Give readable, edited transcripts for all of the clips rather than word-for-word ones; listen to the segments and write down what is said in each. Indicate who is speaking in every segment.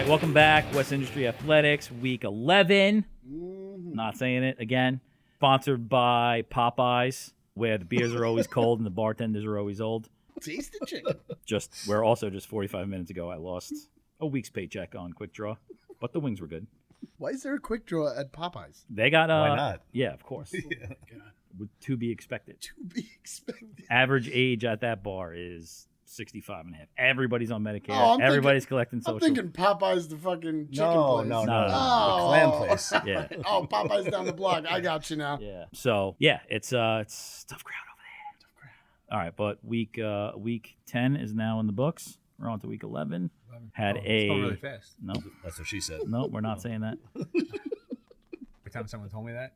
Speaker 1: welcome back. West Industry Athletics, week 11. Not saying it again. Sponsored by Popeyes, where the beers are always cold and the bartenders are always old.
Speaker 2: Taste the chicken.
Speaker 1: Where also just 45 minutes ago I lost a week's paycheck on Quick Draw, but the wings were good.
Speaker 2: Why is there a Quick Draw at Popeyes?
Speaker 1: They got
Speaker 3: Why not?
Speaker 1: Yeah, of course.
Speaker 2: Yeah.
Speaker 1: To be expected.
Speaker 2: To be expected.
Speaker 1: Average age at that bar is 65 and a half. Everybody's on Medicare.
Speaker 2: Oh,
Speaker 1: Everybody's collecting social.
Speaker 2: I'm thinking Popeyes the fucking chicken
Speaker 3: No,
Speaker 2: place.
Speaker 3: no.
Speaker 2: Oh.
Speaker 3: The clam place.
Speaker 1: Yeah.
Speaker 2: Oh, Popeyes down the block. I got you now.
Speaker 1: Yeah. So yeah, it's tough crowd over there. Tough crowd. All right, but week 10 is now in the books. We're on to week 11.
Speaker 4: It's going really fast.
Speaker 1: No,
Speaker 3: That's what she said.
Speaker 1: no, we're not saying that.
Speaker 4: Every time someone told me that.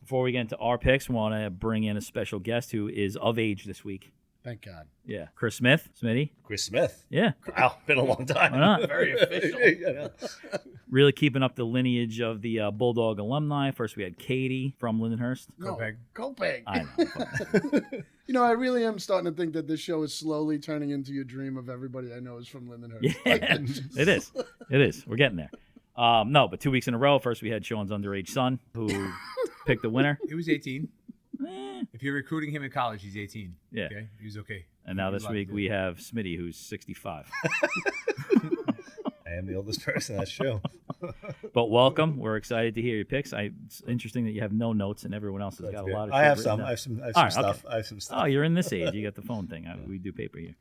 Speaker 1: Before we get into our picks, we want to bring in a special guest who is of age this week.
Speaker 2: Thank God.
Speaker 1: Yeah, Chris Smith, Smitty.
Speaker 3: Chris Smith.
Speaker 1: Yeah,
Speaker 3: Wow, been a long time.
Speaker 1: Why not?
Speaker 3: Very official.
Speaker 1: Really keeping up the lineage of the Bulldog alumni. First, we had Katie from Lindenhurst.
Speaker 2: Kopeg.
Speaker 1: I know.
Speaker 2: You know, I really am starting to think that this show is slowly turning into your dream of everybody I know is from Lindenhurst.
Speaker 1: Yeah, it is. It is. We're getting there. No, but 2 weeks in a row. First, we had Sean's underage son who picked the winner.
Speaker 4: He was 18. If you're recruiting him in college, he's 18.
Speaker 1: Yeah.
Speaker 4: Okay? He was okay.
Speaker 1: And now this week we have Smitty, who's 65.
Speaker 3: I am the oldest person. That's true.
Speaker 1: But welcome. We're excited to hear your picks. It's interesting that you have no notes and everyone else has got a lot of.
Speaker 3: I
Speaker 1: shit
Speaker 3: have
Speaker 1: written
Speaker 3: some.
Speaker 1: down.
Speaker 3: I have some
Speaker 1: All right,
Speaker 3: stuff.
Speaker 1: okay.
Speaker 3: I have some stuff.
Speaker 1: Oh, you're in this age. You got the phone thing. We do paper here.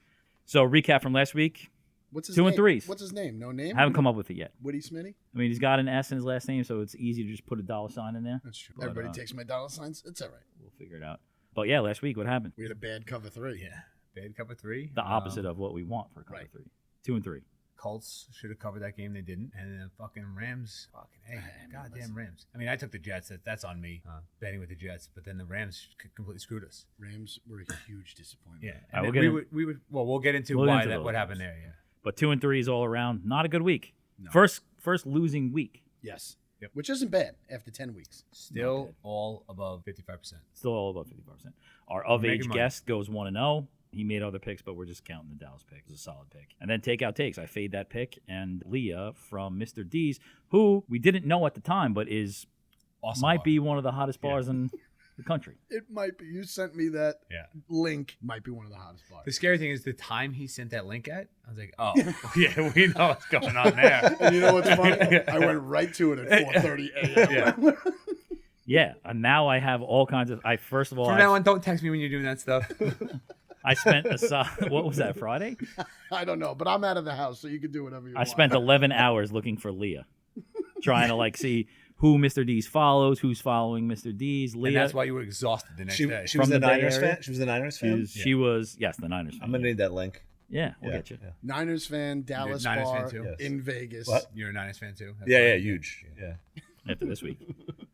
Speaker 1: So recap from last week.
Speaker 2: What's his
Speaker 1: 2
Speaker 2: name?
Speaker 1: and 3s.
Speaker 2: What's his name? No name?
Speaker 1: I haven't come up with it yet.
Speaker 2: Woody Smitty?
Speaker 1: I mean, he's got an S in his last name, so it's easy to just put a $sign in there.
Speaker 2: That's true.
Speaker 1: But,
Speaker 2: Everybody takes my dollar signs. It's all right.
Speaker 1: We'll figure it out. But yeah, last week, what happened?
Speaker 2: We had a bad cover 3.
Speaker 4: Yeah. Bad cover 3.
Speaker 1: The opposite of what we want for cover
Speaker 2: Right.
Speaker 1: 3. 2 and 3.
Speaker 4: Colts should have covered that game. They didn't. And then fucking Rams. Goddamn Rams. I mean, I took the Jets. That's on me. Betting with the Jets. But then the Rams completely screwed us.
Speaker 2: Rams were a huge disappointment.
Speaker 4: Yeah.
Speaker 1: All right,
Speaker 4: And
Speaker 1: we'll
Speaker 4: then we'll get into
Speaker 1: We'll get
Speaker 4: why
Speaker 1: into
Speaker 4: that
Speaker 1: those
Speaker 4: what happened
Speaker 1: games.
Speaker 4: there. Yeah.
Speaker 1: But 2 and 3 is all around. Not a good week.
Speaker 2: No.
Speaker 1: First losing week.
Speaker 2: Yes.
Speaker 4: Yep.
Speaker 2: Which isn't bad after 10 weeks.
Speaker 4: Still all above 55%.
Speaker 1: Still all above 55%. Our of age
Speaker 4: Making money.
Speaker 1: guest goes 1-0. He made other picks, but we're just counting the Dallas pick. It was a solid pick. And then Takeout Takes. I fade that pick. And Leah from Mr. D's, who we didn't know at the time, but
Speaker 4: Awesome.
Speaker 1: might be one of the hottest bars in the country.
Speaker 2: It might be. You sent me that
Speaker 4: Yeah.
Speaker 2: link. Might be one of the hottest bars.
Speaker 4: The scary thing is the time he sent that link at, I was like, oh, yeah, we know what's going on there.
Speaker 2: And you know what's funny? I went right to it at 4:30 a.m.
Speaker 4: Yeah.
Speaker 1: Yeah. And now I have all kinds of. First of all,
Speaker 4: From now on, don't text me when you're doing that stuff.
Speaker 1: I spent what was that, Friday?
Speaker 2: I don't know, but I'm out of the house, so you can do whatever you
Speaker 1: I
Speaker 2: want.
Speaker 1: spent 11 hours looking for Leah, trying to see who Mr. D's follows, who's following Mr. D's. Leah.
Speaker 4: And that's why you were exhausted the next day.
Speaker 3: She was
Speaker 1: From
Speaker 3: the
Speaker 1: the Bay
Speaker 3: Niners
Speaker 1: Area?
Speaker 3: fan. She was the Niners fan.
Speaker 1: She was, yes, the Niners fan.
Speaker 3: I'm gonna need that link.
Speaker 1: Yeah, we'll
Speaker 3: Yeah,
Speaker 1: get you.
Speaker 3: yeah.
Speaker 2: Niners fan, Dallas
Speaker 4: Niners
Speaker 2: bar
Speaker 4: fan too?
Speaker 3: Yes.
Speaker 2: in Vegas.
Speaker 3: What?
Speaker 4: You're a Niners fan too? That's
Speaker 3: Yeah,
Speaker 4: why.
Speaker 3: huge. Yeah.
Speaker 1: After this week.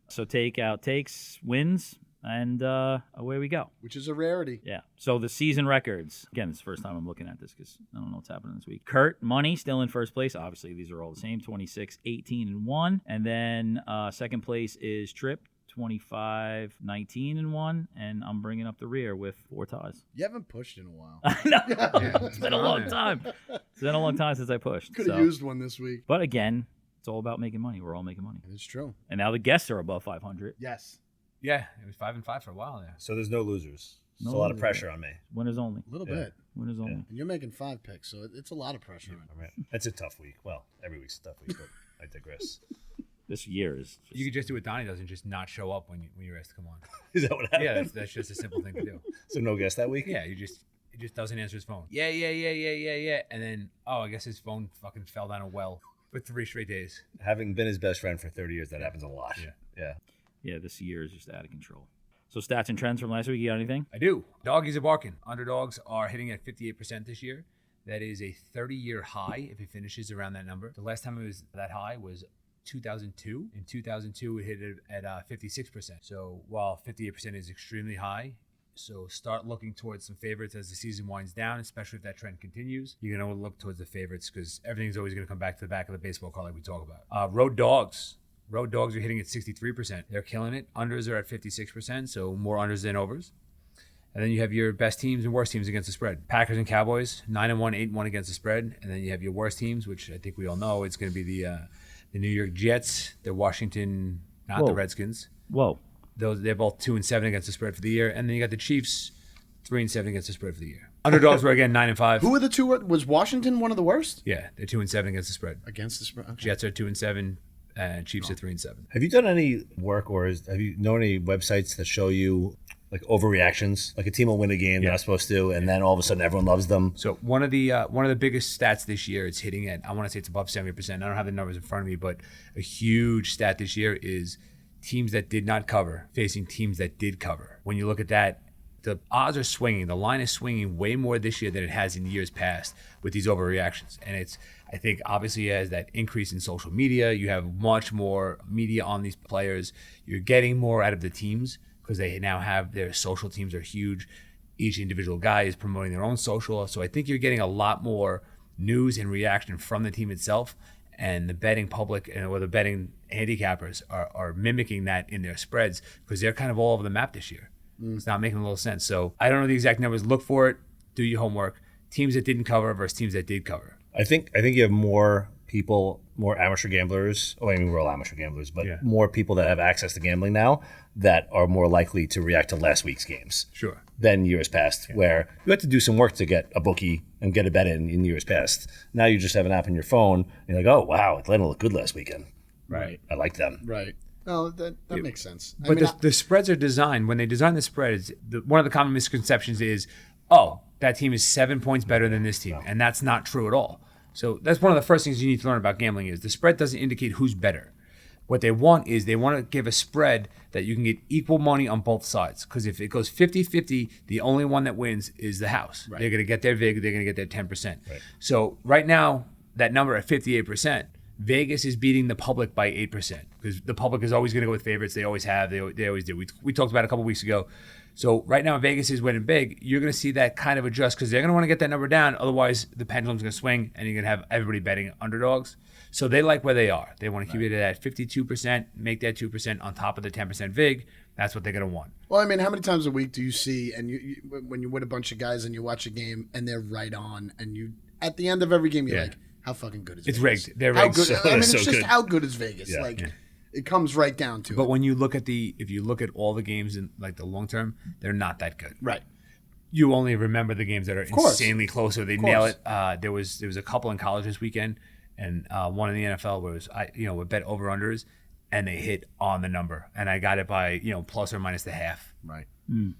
Speaker 1: So Takeout Takes wins, and away we go.
Speaker 2: Which is a rarity.
Speaker 1: Yeah. So the season records. Again, it's the first time I'm looking at this because I don't know what's happening this week. Kurt, Money, still in first place. Obviously, these are all the same, 26, 18, and 1. And then second place is Trip, 25, 19, and 1. And I'm bringing up the rear with 4 ties.
Speaker 2: You haven't pushed in a while.
Speaker 1: I know.
Speaker 4: Yeah.
Speaker 1: It's been a long time. It's been a long time since I pushed.
Speaker 2: Could have
Speaker 1: So.
Speaker 2: used one this week.
Speaker 1: But again, it's all about making money. We're all making money.
Speaker 2: It's true.
Speaker 1: And now the guests are above 500.
Speaker 2: Yes.
Speaker 4: Yeah, it was 5-5 for a while there.
Speaker 3: So there's no losers.
Speaker 1: No
Speaker 3: There's a lot of
Speaker 1: losers.
Speaker 3: pressure on me.
Speaker 1: Winners only.
Speaker 2: A little
Speaker 3: Yeah.
Speaker 2: bit.
Speaker 1: Winners only.
Speaker 2: And you're making 5 picks, so it's a lot of pressure.
Speaker 3: All right. It's a tough week. Well, every week's a tough week, but I digress.
Speaker 1: This year is just,
Speaker 4: You could just do what Donnie does and just not show up when you're asked to come on.
Speaker 3: Is that what happened?
Speaker 4: Yeah, that's just a simple thing to do.
Speaker 3: So no guest that week?
Speaker 4: Yeah, he just doesn't answer his phone. Yeah. And then, I guess his phone fucking fell down a well for 3 straight days.
Speaker 3: Having been his best friend for 30 years, that happens a lot.
Speaker 4: Yeah.
Speaker 1: yeah, this year is just out of control. So stats and trends from last week, you got anything?
Speaker 4: I do. Doggies are barking. Underdogs are hitting at 58% this year. That is a 30-year high if it finishes around that number. The last time it was that high was 2002. In 2002, it hit it at 56%. So while 58% is extremely high, so start looking towards some favorites as the season winds down, especially if that trend continues. You're going to look towards the favorites because everything's always going to come back to the back of the baseball card like we talk about. Road dogs. Road dogs are hitting at 63%. They're killing it. Unders are at 56%, so more unders than overs. And then you have your best teams and worst teams against the spread. Packers and Cowboys, 9-1, 8-1 against the spread. And then you have your worst teams, which I think we all know. It's going to be the New York Jets, the Washington, not the Redskins.
Speaker 1: Whoa.
Speaker 4: They're both 2-7 against the spread for the year. And then you got the Chiefs, 3-7 against the spread for the year. Underdogs were again 9-5.
Speaker 2: Who are the two? Was Washington one of the worst?
Speaker 4: Yeah, they're 2-7 against the spread.
Speaker 2: Against the spread. Okay.
Speaker 4: Jets are 2-7, and Chiefs are 3-7.
Speaker 3: Have you done any work or have you known any websites that show you like overreactions? Like a team will win a game they're not supposed to, and then all of a sudden everyone loves them.
Speaker 4: So one of the biggest stats this year, it's hitting at, I want to say it's above 70%. I don't have the numbers in front of me, but a huge stat this year is teams that did not cover facing teams that did cover. When you look at that, the odds are swinging. The line is swinging way more this year than it has in years past with these overreactions. And it's, I think, obviously as that increase in social media, you have much more media on these players. You're getting more out of the teams because they now have their social teams are huge. Each individual guy is promoting their own social. So I think you're getting a lot more news and reaction from the team itself. And the betting public or the betting handicappers are mimicking that in their spreads because they're kind of all over the map this year. It's not making a little sense. So I don't know the exact numbers. Look for it. Do your homework. Teams that didn't cover versus teams that did cover.
Speaker 3: I think you have more people, more amateur gamblers. Oh, I mean, we're all amateur gamblers, but more people that have access to gambling now that are more likely to react to last week's games.
Speaker 4: Sure.
Speaker 3: Than years past, where you had to do some work to get a bookie and get a bet in years past. Now you just have an app on your phone. And you're like, oh, wow, Atlanta looked good last weekend.
Speaker 4: Right.
Speaker 3: I like them.
Speaker 2: Right. No, that makes sense.
Speaker 4: But the spreads are designed, when they design the spreads, one of the common misconceptions is, oh, that team is 7 points better than this team. And that's not true at all. So that's one of the first things you need to learn about gambling is the spread doesn't indicate who's better. What they want is they want to give a spread that you can get equal money on both sides. Because if it goes 50-50, the only one that wins is the house. Right. They're going to get their VIG, they're going to get their 10%. Right. So right now, that number at 58%, Vegas is beating the public by 8% because the public is always going to go with favorites. They always have. They always do. We talked about it a couple weeks ago. So right now, Vegas is winning big. You're going to see that kind of adjust because they're going to want to get that number down. Otherwise, the pendulum's going to swing and you're going to have everybody betting underdogs. So they like where they are. They want to keep it at 52%, make that 2% on top of the 10% VIG. That's what they're going to want.
Speaker 2: Well, I mean, how many times a week do you see, and you when you're with a bunch of guys and you watch a game and they're right on, and you at the end of every game, you're like, how fucking good is Vegas?
Speaker 4: It's rigged. They're
Speaker 2: how
Speaker 4: rigged.
Speaker 2: good, I mean, it's
Speaker 3: so
Speaker 2: just
Speaker 3: good.
Speaker 2: how good is Vegas? It comes right down to it.
Speaker 4: But when you look at if you look at all the games in like the long term, they're not that good.
Speaker 2: Right.
Speaker 4: You only remember the games that are insanely close, or they nail it. There was a couple in college this weekend, and one in the NFL where it was we bet over unders, and they hit on the number, and I got it by plus or minus the half.
Speaker 2: Right.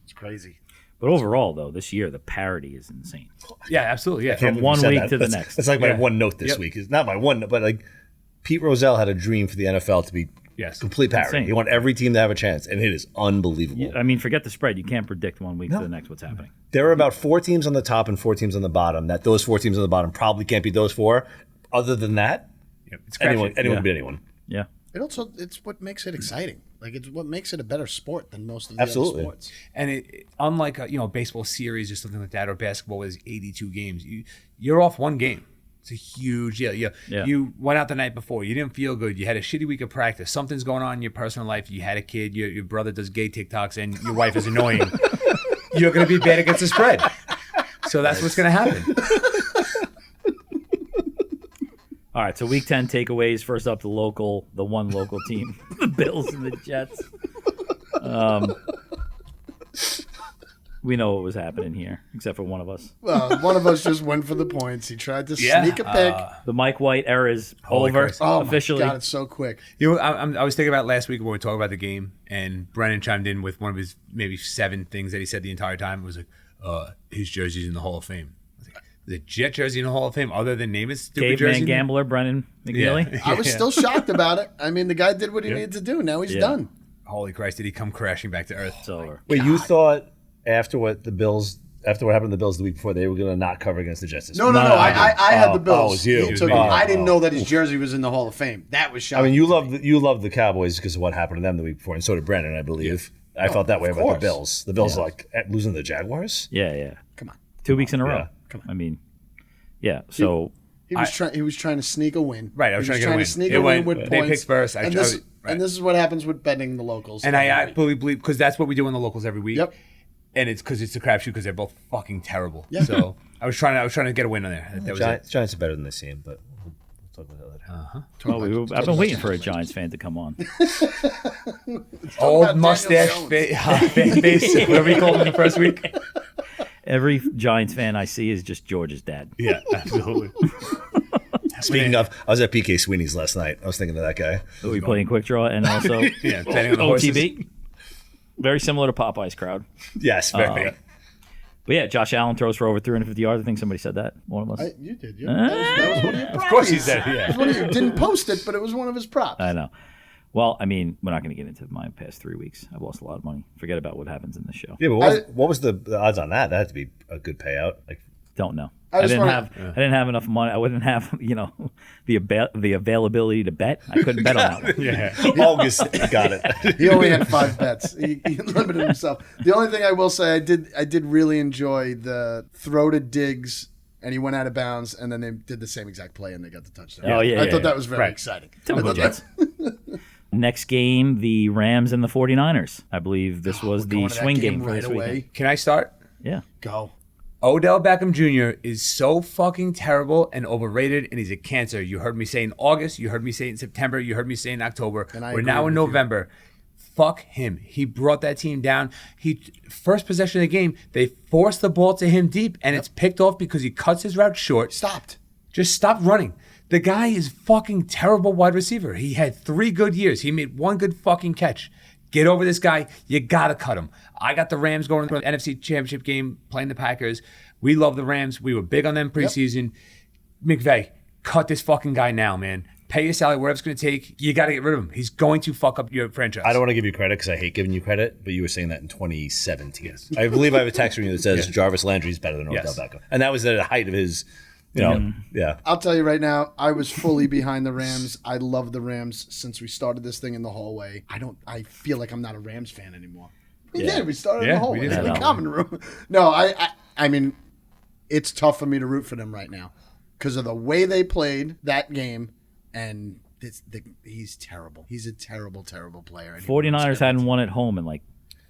Speaker 3: It's crazy.
Speaker 1: But overall, though, this year the parity is insane.
Speaker 4: Yeah, absolutely. Yeah,
Speaker 1: From one week to the next.
Speaker 3: That's like my one note this week. It's not my one note, but like Pete Rozelle had a dream for the NFL to be complete parity.
Speaker 1: Insane.
Speaker 3: He want every team to have a chance, and it is unbelievable.
Speaker 1: I mean, forget the spread. You can't predict 1 week to the next what's happening.
Speaker 3: There are about 4 teams on the top and 4 teams on the bottom. That those 4 teams on the bottom probably can't beat those 4. Other than that, anyone can beat anyone.
Speaker 1: Yeah.
Speaker 2: It's what makes it exciting. Like it's what makes it a better sport than most of the
Speaker 3: Absolutely.
Speaker 2: other sports.
Speaker 4: And it, unlike a baseball series or something like that, or basketball with 82 games, you're off one game. It's a huge deal. You went out the night before. You didn't feel good. You had a shitty week of practice. Something's going on in your personal life. You had a kid. Your brother does gay TikToks, and your wife is annoying. You're going to be bad against the spread. So that's what's going to happen.
Speaker 1: All right, so week 10 takeaways. First up, the one local team, the Bills and the Jets. We know what was happening here, except for one of us.
Speaker 2: Well, one of us just went for the points. He tried to sneak a pick.
Speaker 1: The Mike White era is
Speaker 4: Holy
Speaker 1: over
Speaker 4: Christ.
Speaker 2: Oh
Speaker 1: officially.
Speaker 2: my God, it's so quick.
Speaker 4: I was thinking about last week when we talked about the game, and Brennan chimed in with one of his maybe 7 things that he said the entire time. It was like, his jersey's in the Hall of Fame. The Jet jersey in the Hall of Fame, other than name it, stupid jersey.
Speaker 1: Caveman gambler Brennan McNeely.
Speaker 2: I was still shocked about it. I mean, the guy did what he needed to do. Now he's done.
Speaker 4: Holy Christ, did he come crashing back to earth?
Speaker 1: It's over.
Speaker 3: Wait, you thought after what happened to the Bills the week before, they were going to not cover against the Jets this
Speaker 2: No.
Speaker 3: week?
Speaker 2: I had the Bills.
Speaker 3: Oh, it was you.
Speaker 2: So I didn't know that his jersey was in the Hall of Fame. That was shocking.
Speaker 3: I mean, you love the Cowboys because of what happened to them the week before, and so did Brennan, I believe. I felt that way about the Bills. The Bills like losing to the Jaguars.
Speaker 1: Yeah.
Speaker 2: Come on.
Speaker 1: 2 weeks in a row.
Speaker 3: Yeah.
Speaker 2: Come on.
Speaker 1: I mean, yeah. So
Speaker 2: He was trying to sneak a win.
Speaker 4: Right, I was trying to get a win.
Speaker 2: Sneak
Speaker 4: It
Speaker 2: a win
Speaker 4: went-
Speaker 2: with
Speaker 4: they
Speaker 2: points.
Speaker 4: picked first.
Speaker 2: And this is what happens with betting the locals.
Speaker 4: And I fully believe, because that's what we do in the locals every week.
Speaker 2: Yep.
Speaker 4: and it's because it's a crapshoot because they're both fucking terrible.
Speaker 2: Yeah.
Speaker 4: So I was trying to get a win on there. That was it.
Speaker 3: Giants are better than they seem, but we'll talk about that later.
Speaker 1: I've been waiting for a Giants fan to come on.
Speaker 4: Old
Speaker 2: about
Speaker 4: mustache face. Whatever you called him the first week.
Speaker 1: Every Giants fan I see is just George's dad.
Speaker 4: Yeah, absolutely.
Speaker 3: Speaking of, I was at PK Sweeney's last night. I was thinking of that guy.
Speaker 1: So we playing quick draw and also
Speaker 4: Yeah, betting on the horses.
Speaker 1: OTB. Very similar to Popeye's crowd.
Speaker 3: Yes, very.
Speaker 1: But yeah, Josh Allen throws for over 350 yards. I think somebody said that. One of us.
Speaker 2: You did. Yeah. That was one of your props.
Speaker 4: Of course he said,
Speaker 2: It was one of your, didn't post it, but it was one of his props.
Speaker 1: I know. Well, I mean, we're not going to get into my past 3 weeks. I've lost a lot of money. Forget about what happens in this show.
Speaker 3: Yeah, but what was the odds on that? That had to be a good payout. Like,
Speaker 1: Don't know.
Speaker 2: I
Speaker 1: I didn't have enough money. I wouldn't have, the availability to bet. I couldn't bet on that one.
Speaker 4: Yeah.
Speaker 3: August got it.
Speaker 2: He only had 5 bets. He limited himself. The only thing I will say, I did really enjoy the throw to Diggs, and he went out of bounds, and then they did the same exact play, and they got the touchdown.
Speaker 1: Oh, yeah,
Speaker 2: I
Speaker 1: yeah,
Speaker 2: thought
Speaker 1: yeah.
Speaker 2: that was very exciting.
Speaker 1: Typical Jets. Next game, the Rams and the 49ers. I believe this was the
Speaker 2: Going to that
Speaker 1: swing game for
Speaker 2: right
Speaker 1: this
Speaker 2: away.
Speaker 1: weekend.
Speaker 4: Can I start?
Speaker 1: Yeah.
Speaker 2: Go.
Speaker 4: Odell Beckham Jr. is so fucking terrible and overrated, and he's a cancer. You heard me say in August. You heard me say in September. You heard me say in October.
Speaker 2: And I
Speaker 4: We're
Speaker 2: agree
Speaker 4: now in
Speaker 2: with you.
Speaker 4: November. Fuck him. He brought that team down. First possession of the game, they forced the ball to him deep, and it's picked off because he cuts his route short.
Speaker 2: Stopped.
Speaker 4: Just stop running. The guy is fucking terrible wide receiver. He had 3 good years. He made 1 good fucking catch. Get over this guy. You got to cut him. I got the Rams going to the NFC Championship game, playing the Packers. We love the Rams. We were big on them preseason. McVay, cut this fucking guy now, man. Pay your salary, whatever it's going to take. You got to get rid of him. He's going to fuck up your franchise.
Speaker 3: I don't want to give you credit because I hate giving you credit, but you were saying that in 2017. Yes. I believe I have a text from you that says Jarvis Landry's better than Odell Beckham. And that was at the height of his, yeah.
Speaker 2: I'll tell you right now, I was fully behind the Rams. I love the Rams since we started this thing in the hallway. I feel like I'm not a Rams fan anymore. We did. We started in the hallway.
Speaker 4: we did.
Speaker 2: In the common room. No, I mean, it's tough for me to root for them right now because of the way they played that game, and he's terrible. He's a terrible, terrible player. And
Speaker 1: 49ers hadn't won at home in like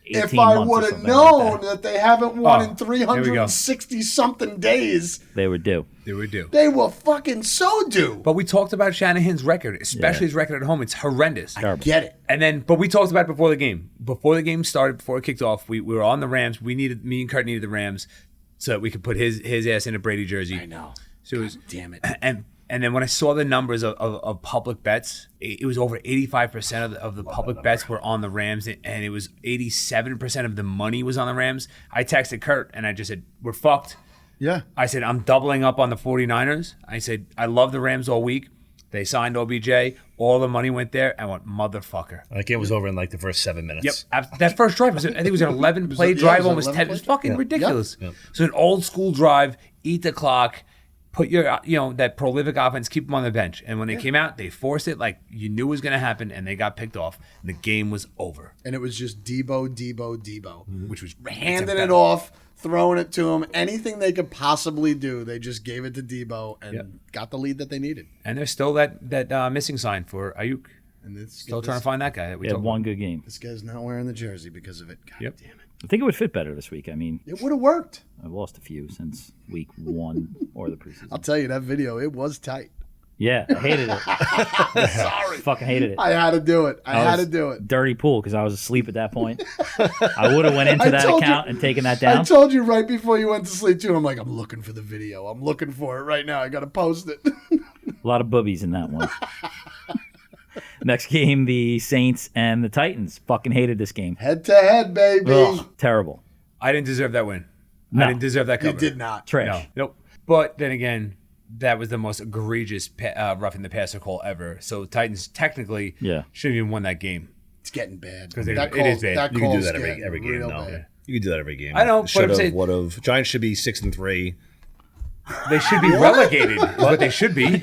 Speaker 1: 18
Speaker 2: if I
Speaker 1: months or
Speaker 2: would have
Speaker 1: something
Speaker 2: known
Speaker 1: like
Speaker 2: that they haven't won in
Speaker 4: here we go.
Speaker 2: 360-something days,
Speaker 1: they were due.
Speaker 4: They would do.
Speaker 2: they were fucking so due.
Speaker 4: But we talked about Shanahan's record, especially his record at home. It's horrendous.
Speaker 2: Get it.
Speaker 4: And then, but we talked about it before the game. Before the game started, before it kicked off, we were on the Rams. Me and Kurt needed the Rams so that we could put his ass in a Brady jersey.
Speaker 2: I know.
Speaker 4: So it was,
Speaker 2: Damn it.
Speaker 4: And then when I saw the numbers of public bets, it was over 85% of the public bets were on the Rams, and it was 87% of the money was on the Rams. I texted Kurt, and I just said, we're fucked.
Speaker 2: Yeah.
Speaker 4: I said, I'm doubling up on the 49ers. I said, I love the Rams all week. They signed OBJ. All the money went there. I went, motherfucker.
Speaker 3: That game was over in like the first 7 minutes.
Speaker 4: Yep. That first drive, I think it was an 11-play drive,
Speaker 2: it was
Speaker 4: almost
Speaker 2: 11
Speaker 4: 10. It was fucking ridiculous.
Speaker 3: Yep.
Speaker 4: So an old school drive, eat the clock, put your, that prolific offense, keep them on the bench. And when they came out, they forced it like you knew was going to happen, and they got picked off. And the game was over.
Speaker 2: And it was just Debo.
Speaker 4: Which was
Speaker 2: Handing it off, throwing it to him. Anything they could possibly do, they just gave it to Debo and got the lead that they needed.
Speaker 4: And there's still that missing sign for Ayuk.
Speaker 2: And it's
Speaker 4: Still trying to find that guy that we
Speaker 1: They had
Speaker 4: talked
Speaker 1: one
Speaker 4: about.
Speaker 1: good game.
Speaker 2: This guy's not wearing the jersey because of it. God
Speaker 4: Yep.
Speaker 2: damn it.
Speaker 1: I think it would fit better this week. I mean,
Speaker 2: It would have worked.
Speaker 1: I've lost a few since week 1 or the preseason.
Speaker 2: I'll tell you, that video, it was tight.
Speaker 1: Yeah, I hated it.
Speaker 2: Sorry.
Speaker 1: Fucking hated it.
Speaker 2: I had to do it. I had to
Speaker 1: was
Speaker 2: do it.
Speaker 1: Dirty pool because I was asleep at that point. I would have went into
Speaker 2: I
Speaker 1: that
Speaker 2: told
Speaker 1: account
Speaker 2: you-
Speaker 1: and taken that
Speaker 2: I
Speaker 1: down.
Speaker 2: told you right before you went to sleep, too. I'm like, I'm looking for the video. I'm looking for it right now. I got to post it.
Speaker 1: A lot of boobies in that one. Next game, the Saints and the Titans. Fucking hated this game.
Speaker 2: Head to head, baby.
Speaker 1: Ugh, terrible.
Speaker 4: I didn't deserve that win.
Speaker 1: No.
Speaker 4: I didn't deserve that cover.
Speaker 2: You did not.
Speaker 1: Trash.
Speaker 4: No. Nope. But then again, that was the most egregious roughing the passer call ever. So Titans technically shouldn't even won that game.
Speaker 2: It's getting bad.
Speaker 4: Because it
Speaker 2: That
Speaker 4: is bad.
Speaker 2: That
Speaker 3: You can do
Speaker 2: call's
Speaker 3: that
Speaker 2: getting
Speaker 3: every game,
Speaker 2: real
Speaker 3: though.
Speaker 2: bad.
Speaker 3: You can do that every game.
Speaker 4: I know, but
Speaker 3: Should
Speaker 4: I'm
Speaker 3: have,
Speaker 4: saying-
Speaker 3: would have. Giants should be 6-3.
Speaker 4: They should be relegated. Is what they should be.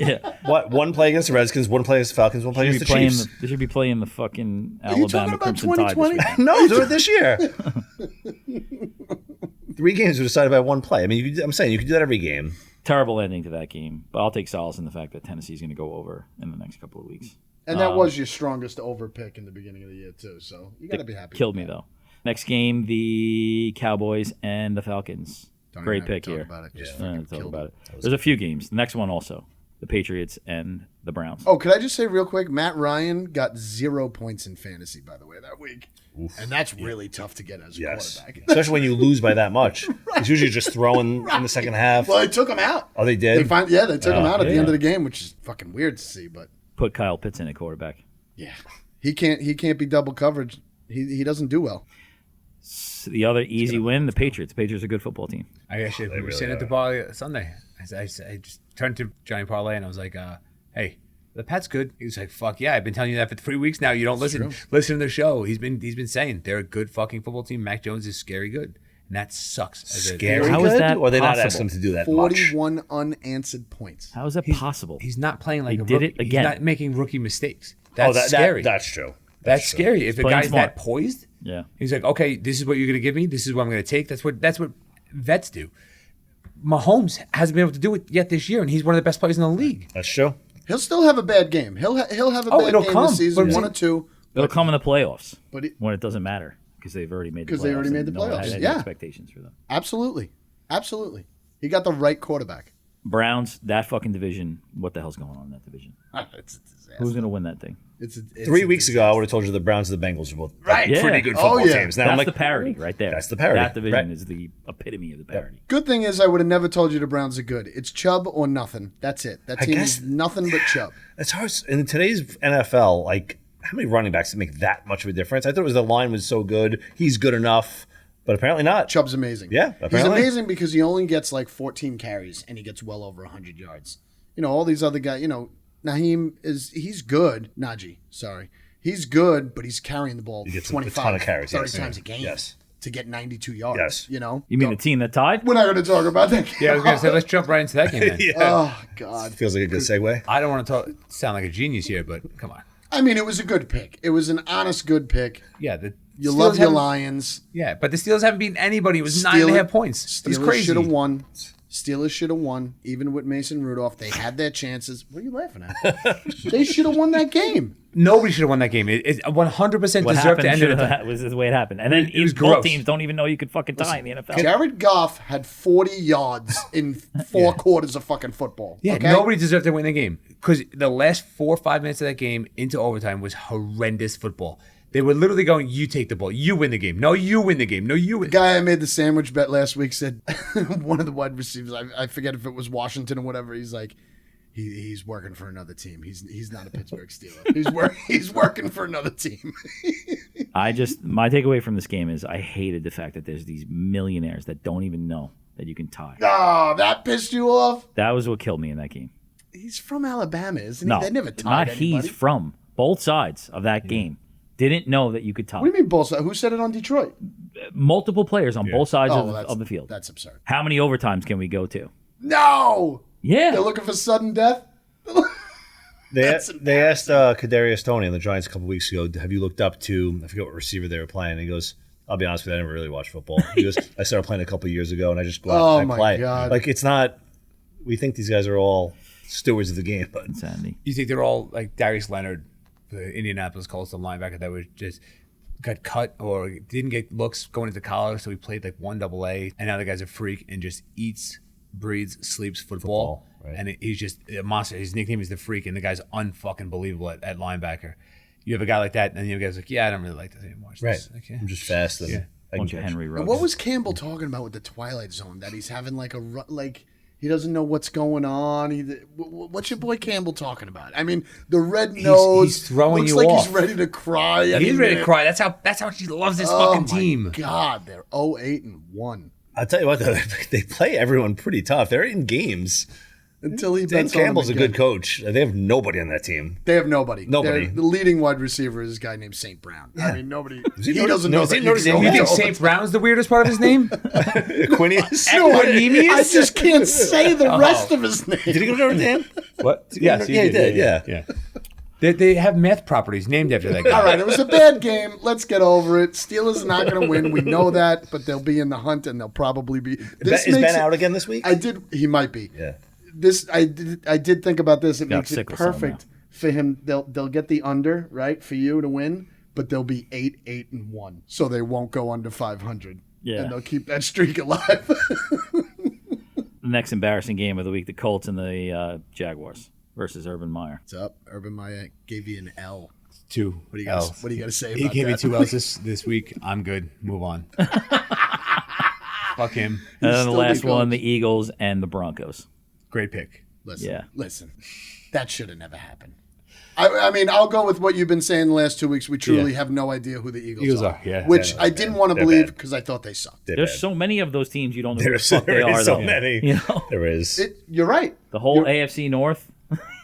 Speaker 3: What? One play against the Redskins, one play against the Falcons, one play against the Chiefs.
Speaker 1: They should be playing the fucking
Speaker 2: Are you talking
Speaker 1: Alabama
Speaker 2: about
Speaker 1: Crimson Tide this
Speaker 2: 2020?
Speaker 1: weekend.
Speaker 3: No, do it this year. 3 games were decided by one play. I mean, I'm saying you could do that every game.
Speaker 1: Terrible ending to that game. But I'll take solace in the fact that Tennessee's going to go over in the next couple of weeks.
Speaker 2: And that was your strongest over pick in the beginning of the year, too. So you got to be happy.
Speaker 1: Killed me, though. Next game, the Cowboys and the Falcons.
Speaker 2: Don't
Speaker 1: Great
Speaker 2: even have
Speaker 1: pick
Speaker 2: to talk
Speaker 1: here.
Speaker 2: about it. Just
Speaker 1: Yeah,
Speaker 2: fucking
Speaker 1: talk
Speaker 2: killed
Speaker 1: about
Speaker 2: it.
Speaker 1: it. There's a few games. The next one also, the Patriots and the Browns.
Speaker 2: Oh, could I just say real quick? Matt Ryan got 0 points in fantasy, by the way, that week. And that's really tough to get as a quarterback.
Speaker 3: Especially when you lose by that much. He's usually just throwing in the second half.
Speaker 2: Well, they took him out.
Speaker 3: Oh, they did?
Speaker 2: They took him out at the
Speaker 1: yeah.
Speaker 2: end of the game, which is fucking weird to see, but
Speaker 1: Put Kyle Pitts in at quarterback.
Speaker 2: yeah. He can't be double coverage. He doesn't do well.
Speaker 1: The other easy win, the Patriots. Patriots are a good football team.
Speaker 4: I actually we were
Speaker 3: really
Speaker 4: sitting at the bar Sunday. I just turned to Johnny Parlay and I was like, "Hey, the Pats good." He was like, "Fuck yeah, I've been telling you that for 3 weeks now. You don't listen.
Speaker 2: true.
Speaker 4: Listen to the show." He's been saying they're a good fucking football team. Mac Jones is scary good, and that sucks.
Speaker 3: Scary
Speaker 1: How is
Speaker 3: good?
Speaker 1: that
Speaker 3: Or they not
Speaker 1: possible?
Speaker 3: asking him to do that much?
Speaker 2: 41 unanswered points.
Speaker 1: How is that possible?
Speaker 4: He's not playing like
Speaker 1: They
Speaker 4: a
Speaker 1: did
Speaker 4: rookie.
Speaker 1: it again.
Speaker 4: He's not making rookie mistakes. That's
Speaker 3: That's
Speaker 4: scary.
Speaker 3: That's true.
Speaker 4: That's scary. If a
Speaker 1: playing
Speaker 4: guy's
Speaker 1: smart.
Speaker 4: that poised,
Speaker 1: Yeah.
Speaker 4: he's like, okay, this is what you're going to give me. This is what I'm going to take. That's what vets do. Mahomes hasn't been able to do it yet this year, and he's one of the best players in the league.
Speaker 3: That's true.
Speaker 2: He'll still have a bad game. He'll have a bad
Speaker 4: it'll
Speaker 2: game
Speaker 4: come,
Speaker 2: this season,
Speaker 4: but-
Speaker 2: 1 or 2.
Speaker 1: It'll come in the playoffs
Speaker 2: But it,
Speaker 1: when it doesn't matter because they've already made the playoffs.
Speaker 2: Because they already made the
Speaker 1: and no one
Speaker 2: playoffs.
Speaker 1: had any
Speaker 2: Yeah.
Speaker 1: expectations for them.
Speaker 2: absolutely. He got the right quarterback.
Speaker 1: Browns, that fucking division. What the hell's going on in that division?
Speaker 2: It's a disaster.
Speaker 1: Who's going to win that thing?
Speaker 2: It's
Speaker 3: 3 weeks ago, I would have told you the Browns and the Bengals are both
Speaker 1: Yeah.
Speaker 3: pretty good
Speaker 2: Oh,
Speaker 3: football
Speaker 2: yeah.
Speaker 3: teams. Now
Speaker 1: That's
Speaker 3: I'm like,
Speaker 1: the parity right there.
Speaker 3: That's the parity.
Speaker 1: That division
Speaker 3: Right.
Speaker 1: is the epitome of the parity.
Speaker 2: Good thing is I would have never told you the Browns are good. It's Chubb or nothing. That's it. That
Speaker 3: I
Speaker 2: team
Speaker 3: guess-
Speaker 2: is nothing but Chubb.
Speaker 3: It's hard. In today's NFL, like, how many running backs make that much of a difference? I thought it was the line was so good. He's good enough, but apparently not.
Speaker 2: Chubb's amazing.
Speaker 3: Yeah,
Speaker 2: He's
Speaker 3: apparently.
Speaker 2: amazing because he only gets like 14 carries and he gets well over 100 yards. All these other guys, Naheem he's good. Najee, sorry. He's good, but he's carrying the ball
Speaker 3: He gets a
Speaker 2: 25,
Speaker 3: ton of carries,
Speaker 2: 30
Speaker 3: yes.
Speaker 2: times a game
Speaker 3: Yes.
Speaker 2: to get 92 yards.
Speaker 3: Yes.
Speaker 1: You mean the team that tied?
Speaker 2: We're not going to talk about that.
Speaker 4: Yeah, I was going to say, let's jump right into that game then.
Speaker 2: Oh, God.
Speaker 3: Feels like a good segue.
Speaker 4: I don't want to sound like a genius here, but come on.
Speaker 2: I mean, it was a good pick. It was an honest good pick.
Speaker 4: Yeah, the
Speaker 2: You
Speaker 4: Steelers
Speaker 2: love your
Speaker 4: haven't-
Speaker 2: Lions.
Speaker 4: Yeah, but the Steelers haven't beaten anybody. It was 9.5 points. It was
Speaker 2: Steelers
Speaker 4: crazy.
Speaker 2: should have won. Steelers should have won, even with Mason Rudolph. They had their chances. What are you laughing at? They should have won that game.
Speaker 4: Nobody should have won that game. It 100%
Speaker 1: What
Speaker 4: deserved
Speaker 1: happened
Speaker 4: to end it.
Speaker 1: was the way it happened. And then
Speaker 4: It was
Speaker 1: both
Speaker 4: gross.
Speaker 1: teams don't even know you could fucking tie in the NFL.
Speaker 2: Jared Goff had 40 yards in 4 quarters of fucking football.
Speaker 4: Yeah,
Speaker 2: okay?
Speaker 4: nobody deserved to win the game because the last 4 or 5 minutes of that game into overtime was horrendous football. They were literally going, "You take the ball, you win the game. No, you win the game. No, you win."
Speaker 2: The guy I made the sandwich bet last week said, one of the wide receivers, I forget if it was Washington or whatever, he's like, he's working for another team. He's not a Pittsburgh Steeler. He's working for another team.
Speaker 1: My takeaway from this game is I hated the fact that there's these millionaires that don't even know that you can tie.
Speaker 2: Oh, that pissed you off?
Speaker 1: That was what killed me in that game.
Speaker 2: He's from Alabama, isn't he?
Speaker 1: No,
Speaker 2: They never tied
Speaker 1: not
Speaker 2: anybody.
Speaker 1: he's from. Both sides of that game didn't know that you could tie.
Speaker 2: What do you mean both sides? Who said it on Detroit?
Speaker 1: Multiple players on both sides
Speaker 2: Oh, well,
Speaker 1: of the field.
Speaker 2: That's absurd.
Speaker 1: How many overtimes can we go to?
Speaker 2: No!
Speaker 1: Yeah.
Speaker 2: They're looking for sudden death?
Speaker 3: They
Speaker 2: That's
Speaker 3: asked Kadarius Toney on the Giants a couple weeks ago, have you looked up to, I forget what receiver they were playing. And he goes, I'll be honest with you, I never really watch football. He goes, I started playing a couple of years ago and I just go out
Speaker 2: Oh,
Speaker 3: and I
Speaker 2: my
Speaker 3: play.
Speaker 2: God.
Speaker 3: Like, it's not, we think these guys are all stewards of the game, but
Speaker 1: Insanity.
Speaker 4: You think they're all like Darius Leonard, the Indianapolis Colts linebacker that was just got cut or didn't get looks going into college, so he played like 1AA, and now the guy's a freak and just eats, breathes, sleeps football.
Speaker 3: right.
Speaker 4: And he's just a monster. His nickname is the Freak, and the guy's unfucking believable at linebacker. You have a guy like that, and you have guys like, yeah, I don't really like this anymore. It's
Speaker 3: right.
Speaker 4: just like, yeah.
Speaker 3: I'm just fast. And I can
Speaker 1: Bunch of
Speaker 3: catch.
Speaker 1: Henry Ruggs.
Speaker 2: And what was Campbell talking about with the Twilight Zone? That he's having like he doesn't know what's going on. What's your boy Campbell talking about? I mean, the red nose.
Speaker 4: he's throwing
Speaker 2: looks
Speaker 4: you
Speaker 2: like
Speaker 4: off.
Speaker 2: he's ready to cry. any
Speaker 4: He's ready to
Speaker 2: minute.
Speaker 4: cry. That's how she loves this
Speaker 2: Oh,
Speaker 4: fucking team.
Speaker 2: my God, they're 0-8-1
Speaker 3: I'll tell you what, though, they play everyone pretty tough. They're in games.
Speaker 2: until he
Speaker 3: Dan
Speaker 2: bets on them
Speaker 3: Campbell's a
Speaker 2: again.
Speaker 3: good coach. They have nobody on that team.
Speaker 2: They have nobody.
Speaker 3: Nobody.
Speaker 2: The leading wide receiver is a guy named St. Brown. I mean, nobody.
Speaker 3: he
Speaker 2: He
Speaker 3: Notre-
Speaker 2: doesn't
Speaker 3: no,
Speaker 2: know
Speaker 3: is he
Speaker 2: that
Speaker 3: Notre
Speaker 2: you
Speaker 3: Dame?
Speaker 2: can
Speaker 4: You
Speaker 2: go
Speaker 4: think
Speaker 2: to
Speaker 4: St. Brown's the weirdest part of his name?
Speaker 3: Quinius?
Speaker 2: No,
Speaker 4: Equanimous?
Speaker 2: I just can't say the rest of his name.
Speaker 3: Did he go to Notre Dame?
Speaker 4: What?
Speaker 3: Yeah, he did, yeah.
Speaker 4: They have meth properties named after that guy.
Speaker 2: All right, it was a bad game. Let's get over it. Steelers are not going to win. We know that, but they'll be in the hunt, and they'll probably be.
Speaker 3: Is Ben out again this week?
Speaker 2: He might be.
Speaker 3: Yeah.
Speaker 2: I did think about this. It
Speaker 1: Got
Speaker 2: makes it
Speaker 1: sick with something
Speaker 2: perfect for him. They'll get the under, right, for you to win. but they'll be 8-8-1, so they won't go under 500.
Speaker 1: Yeah.
Speaker 2: And they'll keep that streak alive.
Speaker 1: The next embarrassing game of the week: the Colts and the Jaguars versus Urban Meyer.
Speaker 2: What's up? Urban Meyer gave you an L.
Speaker 4: 2
Speaker 2: What do you got? What do you got to say about
Speaker 4: He gave me
Speaker 2: that?
Speaker 4: 2 L's this week. I'm good. Move on. Fuck him.
Speaker 1: And then the
Speaker 2: still
Speaker 1: last
Speaker 2: be
Speaker 1: one:
Speaker 2: coach.
Speaker 1: the Eagles and the Broncos.
Speaker 4: Great pick.
Speaker 2: Listen. That should have never happened. I mean, I'll go with what you've been saying the last 2 weeks. We truly have no idea who the Eagles are.
Speaker 4: Yeah.
Speaker 2: Which I didn't want to
Speaker 3: They're
Speaker 2: believe
Speaker 3: bad.
Speaker 2: because I thought they sucked.
Speaker 1: There's so many of those teams you don't know who the
Speaker 3: There's
Speaker 1: fuck they are.
Speaker 3: so
Speaker 1: though.
Speaker 3: many.
Speaker 1: You know?
Speaker 3: There is.
Speaker 2: You're right.
Speaker 1: The whole AFC North.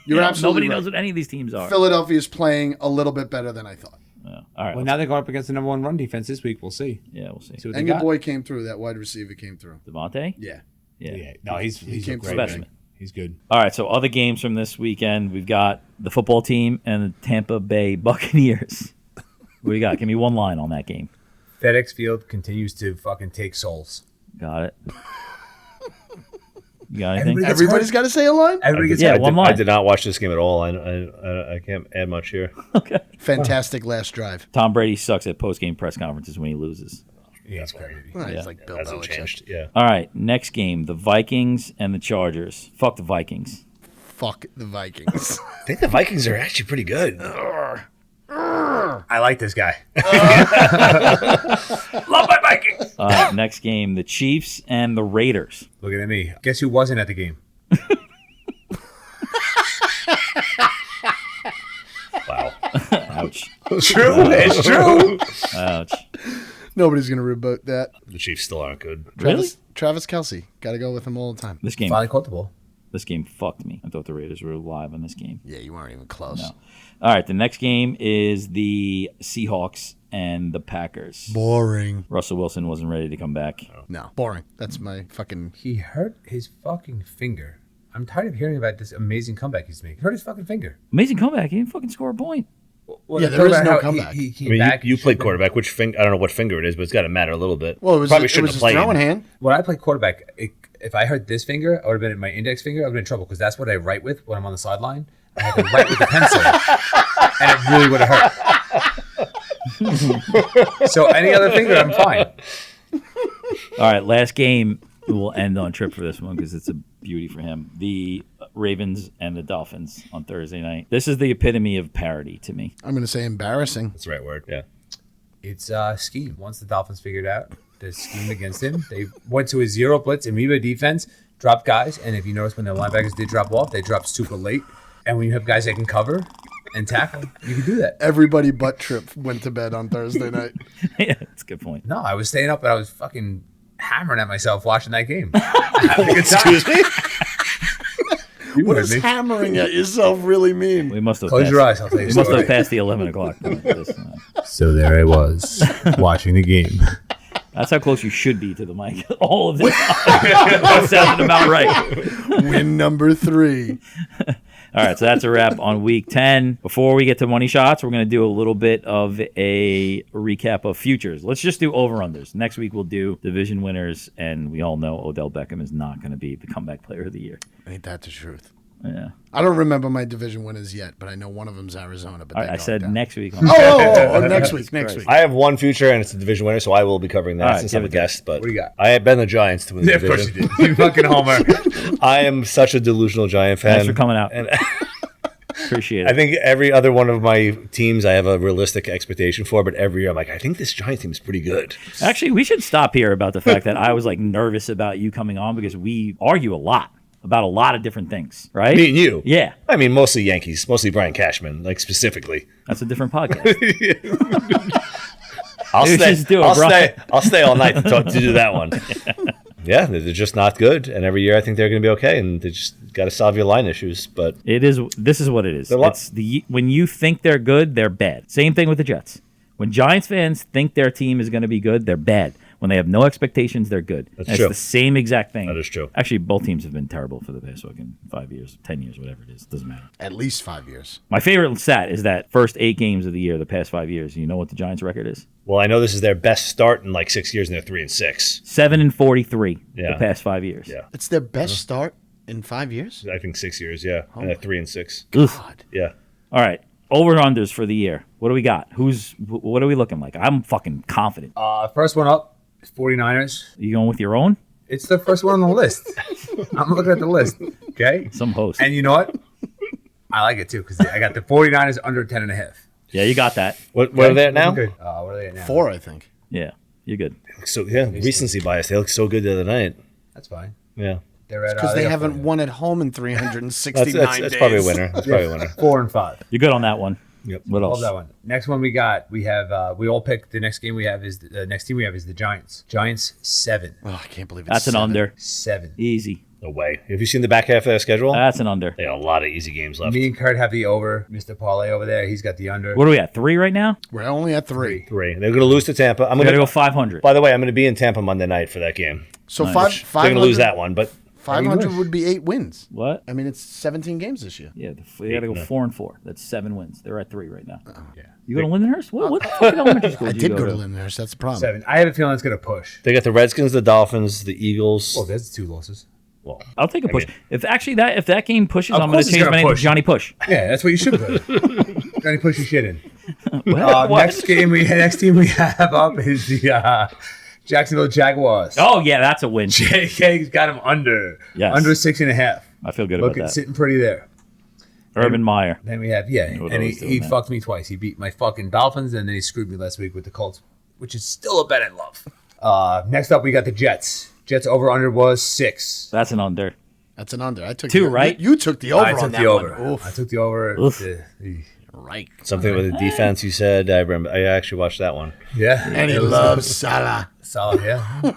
Speaker 2: You're absolutely
Speaker 1: Nobody
Speaker 2: right.
Speaker 1: knows what any of these teams are.
Speaker 2: Philadelphia's playing a little bit better than I thought.
Speaker 1: Yeah. All right.
Speaker 4: Well, now they're going up against the number 1 run defense this week. We'll see.
Speaker 1: Yeah, we'll see.
Speaker 4: See what
Speaker 2: And
Speaker 4: they
Speaker 2: your
Speaker 4: got.
Speaker 2: boy came through. That wide receiver came through.
Speaker 1: Devontae?
Speaker 2: Yeah.
Speaker 1: Yeah.
Speaker 4: No, he's
Speaker 2: came
Speaker 4: a great
Speaker 1: specimen.
Speaker 4: man. He's good.
Speaker 1: All right, so other games from this weekend, we've got the football team and the Tampa Bay Buccaneers. What do you got? Give me one line on that game.
Speaker 4: FedEx Field continues to fucking take souls.
Speaker 1: Got it. You got anything?
Speaker 4: Everybody-
Speaker 2: Everybody's got to say a line?
Speaker 4: Everybody gets
Speaker 1: Yeah,
Speaker 3: I
Speaker 1: one
Speaker 3: did,
Speaker 1: line.
Speaker 3: I did not watch this game at all. I can't add much here.
Speaker 1: Okay.
Speaker 2: Fantastic last drive.
Speaker 1: Tom Brady sucks at post-game press conferences when he loses.
Speaker 4: Yeah, it's crazy.
Speaker 2: Well, he's like Bill
Speaker 3: Hasn't
Speaker 2: Belichick.
Speaker 3: changed. Yeah.
Speaker 1: All right, next game, the Vikings and the Chargers. Fuck the Vikings.
Speaker 2: Fuck the Vikings.
Speaker 3: I think the Vikings are actually pretty good.
Speaker 4: I like this guy.
Speaker 3: Love my Vikings.
Speaker 1: All right, next game, the Chiefs and the Raiders.
Speaker 4: Looking at me. Guess who wasn't at the game?
Speaker 3: Wow.
Speaker 1: Ouch.
Speaker 3: True. It's true.
Speaker 1: Ouch.
Speaker 2: Nobody's going to rebut that.
Speaker 3: The Chiefs still aren't good.
Speaker 2: Travis Kelce. Got to go with him all the time.
Speaker 1: This game
Speaker 4: Finally caught the ball.
Speaker 1: fucked me. I thought the Raiders were alive on this game.
Speaker 2: Yeah, you weren't even close.
Speaker 1: No. All right, the next game is the Seahawks and the Packers.
Speaker 2: Boring.
Speaker 1: Russell Wilson wasn't ready to come back.
Speaker 2: No. Boring. That's my fucking...
Speaker 4: He hurt his fucking finger. I'm tired of hearing about this amazing comeback he's making. He hurt his fucking finger.
Speaker 1: Amazing comeback. He didn't fucking score a point.
Speaker 4: Well,
Speaker 2: Yeah,
Speaker 4: the
Speaker 2: there is no
Speaker 4: how
Speaker 2: comeback.
Speaker 4: He came
Speaker 3: I mean,
Speaker 4: back.
Speaker 3: you played quarterback. Which finger? I don't know what finger it is, but it's got to matter a little bit.
Speaker 2: Well, it was,
Speaker 3: Probably
Speaker 2: it
Speaker 3: shouldn't
Speaker 2: was
Speaker 3: have
Speaker 2: his
Speaker 3: played.
Speaker 2: throwing hand.
Speaker 4: When I played quarterback, if I hurt this finger, I would have been my index finger. I would have been in trouble because that's what I write with when I'm on the sideline. I had to write with the pencil, and it really would have hurt. So any other finger, I'm fine.
Speaker 1: All right, last game. We'll end on Trip for this one because it's a beauty for him. The Ravens and the Dolphins on Thursday night. This is the epitome of parody to me.
Speaker 2: I'm going to say embarrassing.
Speaker 3: That's the right word. Yeah.
Speaker 4: It's a scheme. Once the Dolphins figured out the scheme against him, they went to a zero blitz amoeba defense, dropped guys, and if you notice when the linebackers did drop off, they dropped super late. And when you have guys that can cover and tackle, you can do that.
Speaker 2: Everybody but Trip went to bed on Thursday night.
Speaker 1: Yeah, that's a good point.
Speaker 4: No, I was staying up and I was fucking hammering at myself watching that game. Having a good time.
Speaker 3: Excuse me.
Speaker 4: You
Speaker 2: What
Speaker 4: heard
Speaker 2: does
Speaker 4: me.
Speaker 2: hammering at yourself really mean?
Speaker 1: We must have
Speaker 4: Close
Speaker 1: passed,
Speaker 4: your eyes. I'll tell you
Speaker 1: We
Speaker 4: a
Speaker 1: must have
Speaker 4: story.
Speaker 1: passed the 11 o'clock point.
Speaker 4: So there I was watching the game.
Speaker 1: That's how close you should be to the mic. All of this that sounded about right.
Speaker 2: Win number 3.
Speaker 1: All right, so that's a wrap on week 10. Before we get to money shots, we're going to do a little bit of a recap of futures. Let's just do over-unders. Next week, we'll do division winners, and we all know Odell Beckham is not going to be the comeback player of the year.
Speaker 2: Ain't that the truth?
Speaker 1: Yeah.
Speaker 2: I don't remember my division winners yet, but I know one of them's Arizona. But
Speaker 1: All
Speaker 2: they
Speaker 1: right, I
Speaker 2: knocked
Speaker 1: said
Speaker 2: out.
Speaker 1: next week.
Speaker 2: Next week. Next week.
Speaker 3: I have one future, and it's a division winner, so I will be covering that
Speaker 1: All right,
Speaker 3: since
Speaker 1: give
Speaker 3: I'm a
Speaker 1: it to me.
Speaker 3: guest. But
Speaker 4: What do you got?
Speaker 3: I have been the Giants to win the
Speaker 4: Yeah, of course
Speaker 3: division.
Speaker 4: you did. You fucking homer.
Speaker 3: I am such a delusional Giant fan.
Speaker 1: Thanks for coming out.
Speaker 3: And
Speaker 1: Appreciate
Speaker 3: I
Speaker 1: it.
Speaker 3: think every other one of my teams I have a realistic expectation for, but every year I'm like, I think this Giants team is pretty good.
Speaker 1: Actually, we should stop here about the fact that I was like nervous about you coming on because we argue a lot about a lot of different things, right?
Speaker 3: Me and you.
Speaker 1: Yeah,
Speaker 3: I mean, mostly Yankees, mostly Brian Cashman, like specifically.
Speaker 1: that's a different podcast.
Speaker 3: I'll
Speaker 1: Maybe we
Speaker 3: stay.
Speaker 1: should do it,
Speaker 3: I'll
Speaker 1: Brian.
Speaker 3: stay. I'll stay all night to do that one. Yeah, they're just not good, and every year I think they're going to be okay, and they just got to solve your line issues. But
Speaker 1: This is what it is.
Speaker 3: They're lo-
Speaker 1: It's when you think they're good, they're bad. Same thing with the Jets. When Giants fans think their team is going to be good, they're bad. When they have no expectations, they're good.
Speaker 3: That's
Speaker 1: And
Speaker 3: true.
Speaker 1: It's the same exact thing.
Speaker 3: That is true.
Speaker 1: Actually, both teams have been terrible for the past fucking 5 years, 10 years, whatever it is. Doesn't matter.
Speaker 2: At least 5 years.
Speaker 1: My favorite stat is that first 8 games of the year, the past 5 years. You know what the Giants' record is?
Speaker 3: well, I know this is their best start in like 6 years, and they're 3-6.
Speaker 1: 7-43
Speaker 3: Yeah.
Speaker 1: the past 5 years.
Speaker 3: Yeah,
Speaker 2: It's their best start in 5 years?
Speaker 3: I think 6 years. Yeah, and they're 3-6.
Speaker 1: Ugh.
Speaker 2: God.
Speaker 3: Yeah.
Speaker 1: All right. Over-unders for the year. What do we got? What are we looking like? I'm fucking confident.
Speaker 4: First one up is 49ers.
Speaker 1: You going with your own?
Speaker 4: It's the first one on the list. I'm looking at the list. Okay.
Speaker 1: Some host.
Speaker 4: And you know what? I like it too because I got the 49ers under 10.5.
Speaker 1: Yeah, you got that.
Speaker 3: What are they at now?
Speaker 4: Good. What are they at now?
Speaker 2: 4, I think.
Speaker 1: Yeah, you're good.
Speaker 3: So yeah, recency bias. They look so good the other night.
Speaker 4: That's fine.
Speaker 3: Yeah.
Speaker 4: They're at
Speaker 2: Because they
Speaker 4: got
Speaker 2: haven't won at home in 369 days.
Speaker 3: That's probably a winner. That's probably a winner.
Speaker 4: 4 and 5.
Speaker 1: You're good on that one.
Speaker 3: Yep.
Speaker 1: What
Speaker 4: Love
Speaker 1: else?
Speaker 4: that one. Next one we have. We all picked the next game we have is the next team we have is the Giants. Giants 7.
Speaker 2: Oh, I can't believe it's
Speaker 1: That's an
Speaker 2: 7.
Speaker 1: under.
Speaker 4: 7.
Speaker 1: Easy.
Speaker 3: No way. Have you seen the back half of their schedule?
Speaker 1: That's an under.
Speaker 3: They got a lot of easy games left.
Speaker 4: Me and Kurt have the over. Mr. Parlay over there, he's got the under.
Speaker 1: What are we at? 3 right now?
Speaker 2: We're only at 3.
Speaker 3: 3. They're going to lose to Tampa. I'm
Speaker 1: We
Speaker 3: going
Speaker 1: gotta
Speaker 3: to
Speaker 1: go 500.
Speaker 3: By the way, I'm going to be in Tampa Monday night for that game.
Speaker 2: So
Speaker 1: Nice.
Speaker 2: five,
Speaker 3: They're
Speaker 2: 500,
Speaker 3: going to lose that one, but
Speaker 2: 500 would be 8 wins.
Speaker 1: What?
Speaker 2: I mean, it's 17 games this year.
Speaker 1: Yeah, we gotta go 4 and 4. That's 7 wins. They're at 3 right now.
Speaker 4: Yeah.
Speaker 1: You go to Lindenhurst? What the fucking elementary school
Speaker 2: I
Speaker 1: did you
Speaker 2: did go to
Speaker 1: to?
Speaker 2: Lindenhurst. That's the problem.
Speaker 4: 7. I have a feeling it's going to push.
Speaker 3: they got the Redskins, the Dolphins, the Eagles.
Speaker 4: Oh, there's 2 losses.
Speaker 3: Well,
Speaker 1: I'll take a push.
Speaker 3: mean-
Speaker 1: If that game pushes,
Speaker 4: Of
Speaker 1: I'm gonna
Speaker 4: course it's
Speaker 1: change my
Speaker 4: gonna
Speaker 1: name to
Speaker 4: push.
Speaker 1: Johnny Push.
Speaker 4: Yeah, that's what you should put. Johnny, push your shit in.
Speaker 1: What?
Speaker 4: Next team we have up is the Jacksonville Jaguars.
Speaker 1: Oh yeah, that's a win.
Speaker 4: JK's got him under.
Speaker 1: Yes.
Speaker 4: Under 6.5.
Speaker 1: I feel good about
Speaker 4: Looking
Speaker 1: that.
Speaker 4: sitting pretty there.
Speaker 1: Urban Meyer.
Speaker 4: Then we have
Speaker 1: what
Speaker 4: and
Speaker 1: I
Speaker 4: he
Speaker 1: was doing, man.
Speaker 4: fucked me twice. He beat my fucking Dolphins, and then he screwed me last week with the Colts, which is still a bet I love. Next up, we got the Jets. Jets over under was 6.
Speaker 1: That's an under.
Speaker 2: That's an under. I took
Speaker 1: 2,
Speaker 2: the,
Speaker 1: right?
Speaker 2: You took the over
Speaker 4: I
Speaker 2: on
Speaker 4: took
Speaker 2: that
Speaker 4: the over.
Speaker 2: one. Oof.
Speaker 4: I took the over.
Speaker 1: Oof.
Speaker 2: Right.
Speaker 3: something with the defense you said. I remember. I actually watched that one.
Speaker 4: Yeah,
Speaker 2: And he
Speaker 4: it was
Speaker 2: loves Salah.
Speaker 4: solid. Yeah,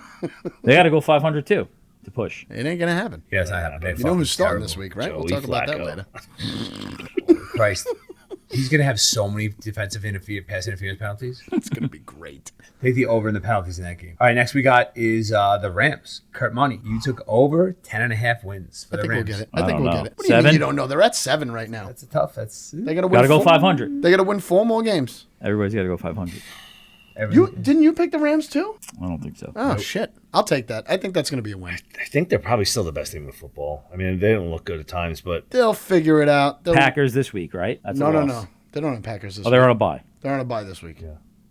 Speaker 1: They got to go 500 too to push.
Speaker 2: It ain't going to happen.
Speaker 4: yeah, it's not happening.
Speaker 2: You know who's starting this week, right? We'll
Speaker 3: Joey
Speaker 2: talk about that
Speaker 3: Flacco.
Speaker 2: later.
Speaker 4: Christ, he's gonna have so many defensive pass interference penalties.
Speaker 2: It's going to be great.
Speaker 4: Take the over in the penalties in that game. All right, next we got is the Rams. Kurt Money, you took over 10.5 wins for
Speaker 2: I
Speaker 4: the
Speaker 2: think we'll
Speaker 4: Rams.
Speaker 2: get it.
Speaker 1: I
Speaker 2: I think
Speaker 1: don't
Speaker 2: we'll
Speaker 1: know.
Speaker 2: get it. What do you mean
Speaker 1: 7?
Speaker 2: you don't know? They're at 7 right now.
Speaker 4: That's a tough. That's
Speaker 2: They got to win.
Speaker 1: Got to go
Speaker 2: 4
Speaker 1: 500.
Speaker 2: They got to win 4 more games.
Speaker 1: Everybody's got to go 500.
Speaker 2: Didn't you pick the Rams too?
Speaker 1: I don't think so.
Speaker 2: Oh shit! I'll take that. I think that's going to be a win.
Speaker 3: I think they're probably still the best team in football. I mean, they don't look good at times, but
Speaker 2: They'll figure it out.
Speaker 1: Packers this week, right? That's
Speaker 2: No,
Speaker 1: a
Speaker 2: no,
Speaker 1: loss.
Speaker 2: no. They don't have Packers this
Speaker 1: Oh, they're
Speaker 2: week.
Speaker 1: on a bye.
Speaker 2: They're on a bye this week.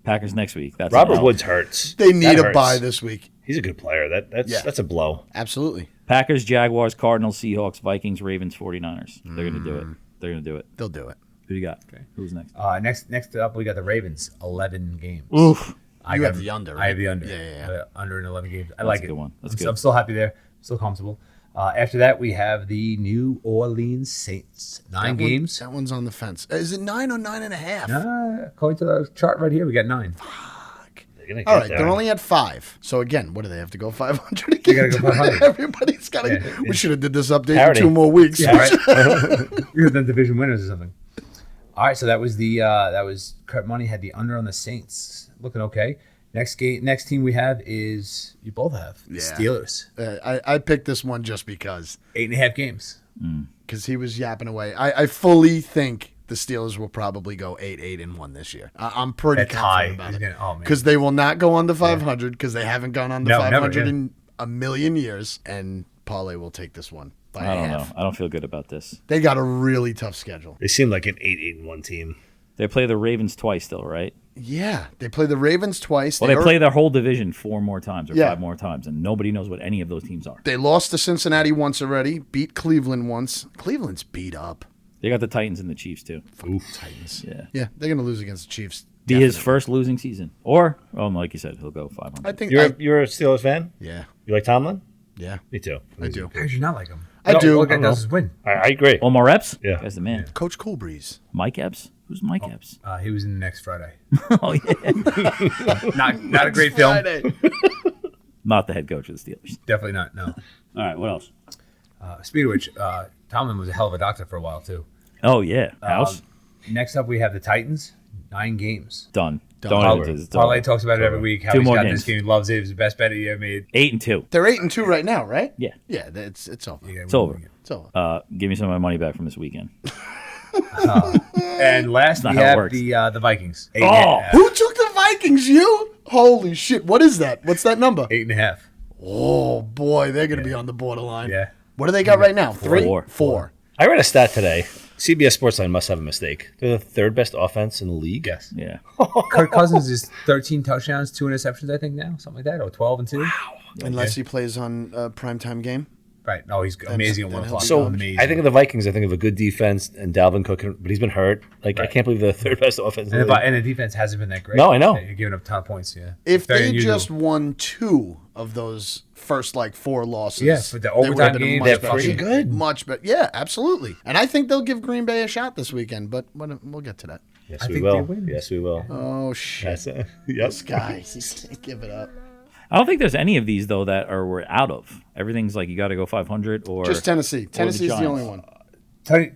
Speaker 1: Packers next week. That's
Speaker 3: Robert
Speaker 1: an L.
Speaker 3: Woods hurts.
Speaker 2: They need
Speaker 3: That
Speaker 2: a
Speaker 3: hurts.
Speaker 2: bye this week.
Speaker 3: He's a good player. That's a blow.
Speaker 2: Absolutely.
Speaker 1: Packers, Jaguars, Cardinals, Seahawks, Vikings, Ravens, 49ers. They're going to do it. They're going to do it.
Speaker 2: They'll do it.
Speaker 1: Who you got? Okay. Who's next?
Speaker 4: Next up, we got the Ravens. 11 games.
Speaker 1: Oof.
Speaker 2: You have the under,
Speaker 4: I have the
Speaker 2: right?
Speaker 4: under.
Speaker 2: Yeah.
Speaker 4: Under in 11 games. I like
Speaker 1: a
Speaker 4: it.
Speaker 1: good one. That's
Speaker 4: I'm,
Speaker 1: good.
Speaker 4: I'm still happy there. Still comfortable. After that, we have the New Orleans Saints. 9 games.
Speaker 2: That one's on the fence. Is it 9 or 9.5?
Speaker 4: According to the chart right here, we got 9.
Speaker 3: They're gonna
Speaker 2: All
Speaker 3: get
Speaker 2: right,
Speaker 3: there.
Speaker 2: they're only at 5. So again, what do they have to go 500 again?
Speaker 4: They gotta go 500.
Speaker 2: Everybody's got to.
Speaker 4: Yeah.
Speaker 2: We should have did this update
Speaker 3: Parity.
Speaker 2: in 2 more weeks.
Speaker 4: All right. You're the division winners or something. All right, so that was Kurt Money had the under on the Saints. Looking okay. Next team we have is you both have the
Speaker 2: Yeah.
Speaker 4: Steelers.
Speaker 2: I picked this one just because
Speaker 4: 8.5 games.
Speaker 2: he was yapping away. I fully think the Steelers will probably go 8-1 this year. I'm pretty
Speaker 4: That's high.
Speaker 2: confident about
Speaker 4: He's
Speaker 2: it.
Speaker 4: gonna- oh, man.
Speaker 2: Because they will not go under 500 because they haven't gone under
Speaker 4: No,
Speaker 2: 500
Speaker 4: never, yeah.
Speaker 2: in a million years. And Parlay will take this one by
Speaker 1: I don't
Speaker 2: half.
Speaker 1: know. I don't feel good about this.
Speaker 2: They got a really tough schedule.
Speaker 3: They seem like an 8-1 team.
Speaker 1: They play the Ravens twice still, right?
Speaker 2: Yeah, they play the Ravens twice.
Speaker 1: Well, they play their whole division 4 more times or
Speaker 2: Yeah.
Speaker 1: 5 more times, and nobody knows what any of those teams are.
Speaker 2: They lost to Cincinnati once already. Beat Cleveland once. Cleveland's beat up.
Speaker 1: They got the Titans and the Chiefs too.
Speaker 2: Titans.
Speaker 1: Yeah.
Speaker 2: Yeah, they're going to lose against the Chiefs.
Speaker 1: Be his
Speaker 2: Definitely.
Speaker 1: first losing season. Or, like you said, he'll go 500.
Speaker 2: I think.
Speaker 3: You're a Steelers fan?
Speaker 2: Yeah,
Speaker 3: You like Tomlin?
Speaker 2: yeah,
Speaker 3: Me too.
Speaker 2: I do.
Speaker 4: How did you not like him?
Speaker 2: I do.
Speaker 4: All
Speaker 2: I
Speaker 4: guy
Speaker 2: don't
Speaker 4: does is win.
Speaker 3: I agree.
Speaker 1: Omar Epps?
Speaker 3: Yeah.
Speaker 1: Guy's the man.
Speaker 2: Coach Coolbreeze.
Speaker 1: Mike Epps? Who's Mike Epps?
Speaker 4: He was in next Friday.
Speaker 1: Oh, yeah.
Speaker 4: Not a great film.
Speaker 2: Friday.
Speaker 1: Not the head coach of the Steelers.
Speaker 4: Definitely not. No.
Speaker 1: All right, what else?
Speaker 4: Speaking of which, Tomlin was a hell of a doctor for a while too.
Speaker 1: Oh, yeah. House?
Speaker 4: Next up, we have the Titans. 9 games.
Speaker 1: Done.
Speaker 2: Done.
Speaker 1: It's
Speaker 4: Parlay
Speaker 1: done.
Speaker 4: talks about it every week. How
Speaker 1: 2
Speaker 4: he's
Speaker 1: more
Speaker 4: got
Speaker 1: games.
Speaker 4: this game. He loves it. It was the best bet he ever made.
Speaker 1: 8-2.
Speaker 2: They're 8-2 right now, right?
Speaker 1: Yeah.
Speaker 2: Yeah, it's over.
Speaker 4: Yeah,
Speaker 1: It's over.
Speaker 2: It's over.
Speaker 1: Give me some of my money back from this weekend.
Speaker 4: And last,
Speaker 1: not
Speaker 4: we
Speaker 1: how it
Speaker 4: have
Speaker 1: works.
Speaker 4: the Vikings.
Speaker 1: Oh!
Speaker 2: Who took the Vikings? You? Holy shit! What is that? What's that number?
Speaker 4: 8.5.
Speaker 2: Oh boy, they're gonna be on the borderline.
Speaker 4: Yeah.
Speaker 2: What do they got right now? 3?
Speaker 1: Four.
Speaker 2: 4.
Speaker 3: I read a stat today. CBS Sportsline must have a mistake. They're the third best offense in the league.
Speaker 4: Yes.
Speaker 1: Yeah.
Speaker 4: Kirk Cousins is 13 touchdowns, 2 interceptions, I think now, something like that, or 12 and 2. Wow.
Speaker 2: Unless he plays on a primetime game.
Speaker 4: Right. No, he's amazing at 1 o'clock.
Speaker 3: So
Speaker 4: amazing.
Speaker 3: I think of the Vikings. I think of a good defense and Dalvin Cook, but he's been hurt. Like I can't believe they're the third best offense. In the league.
Speaker 4: And the defense hasn't been that great.
Speaker 3: No, I know.
Speaker 4: You're giving up a ton of points. Yeah.
Speaker 2: If
Speaker 4: Very
Speaker 2: they
Speaker 4: unusual.
Speaker 2: just won 2 of those first 4 losses,
Speaker 4: Yeah, but the
Speaker 2: they
Speaker 4: overtime
Speaker 2: would've been
Speaker 4: game,
Speaker 2: much
Speaker 3: they're
Speaker 2: better.
Speaker 3: pretty good.
Speaker 2: Much better. Yeah, absolutely. And I think they'll give Green Bay a shot this weekend, but we'll get to that.
Speaker 3: Yes,
Speaker 4: I
Speaker 3: we
Speaker 4: think
Speaker 3: will.
Speaker 4: they win.
Speaker 3: Yes, we will.
Speaker 2: Oh shit!
Speaker 3: That's it. Yep.
Speaker 2: This guy, he can't give it up.
Speaker 1: I don't think there's any of these though that we're out of. Everything's like you got to go 500 or
Speaker 2: Just Tennessee. Tennessee's the only one.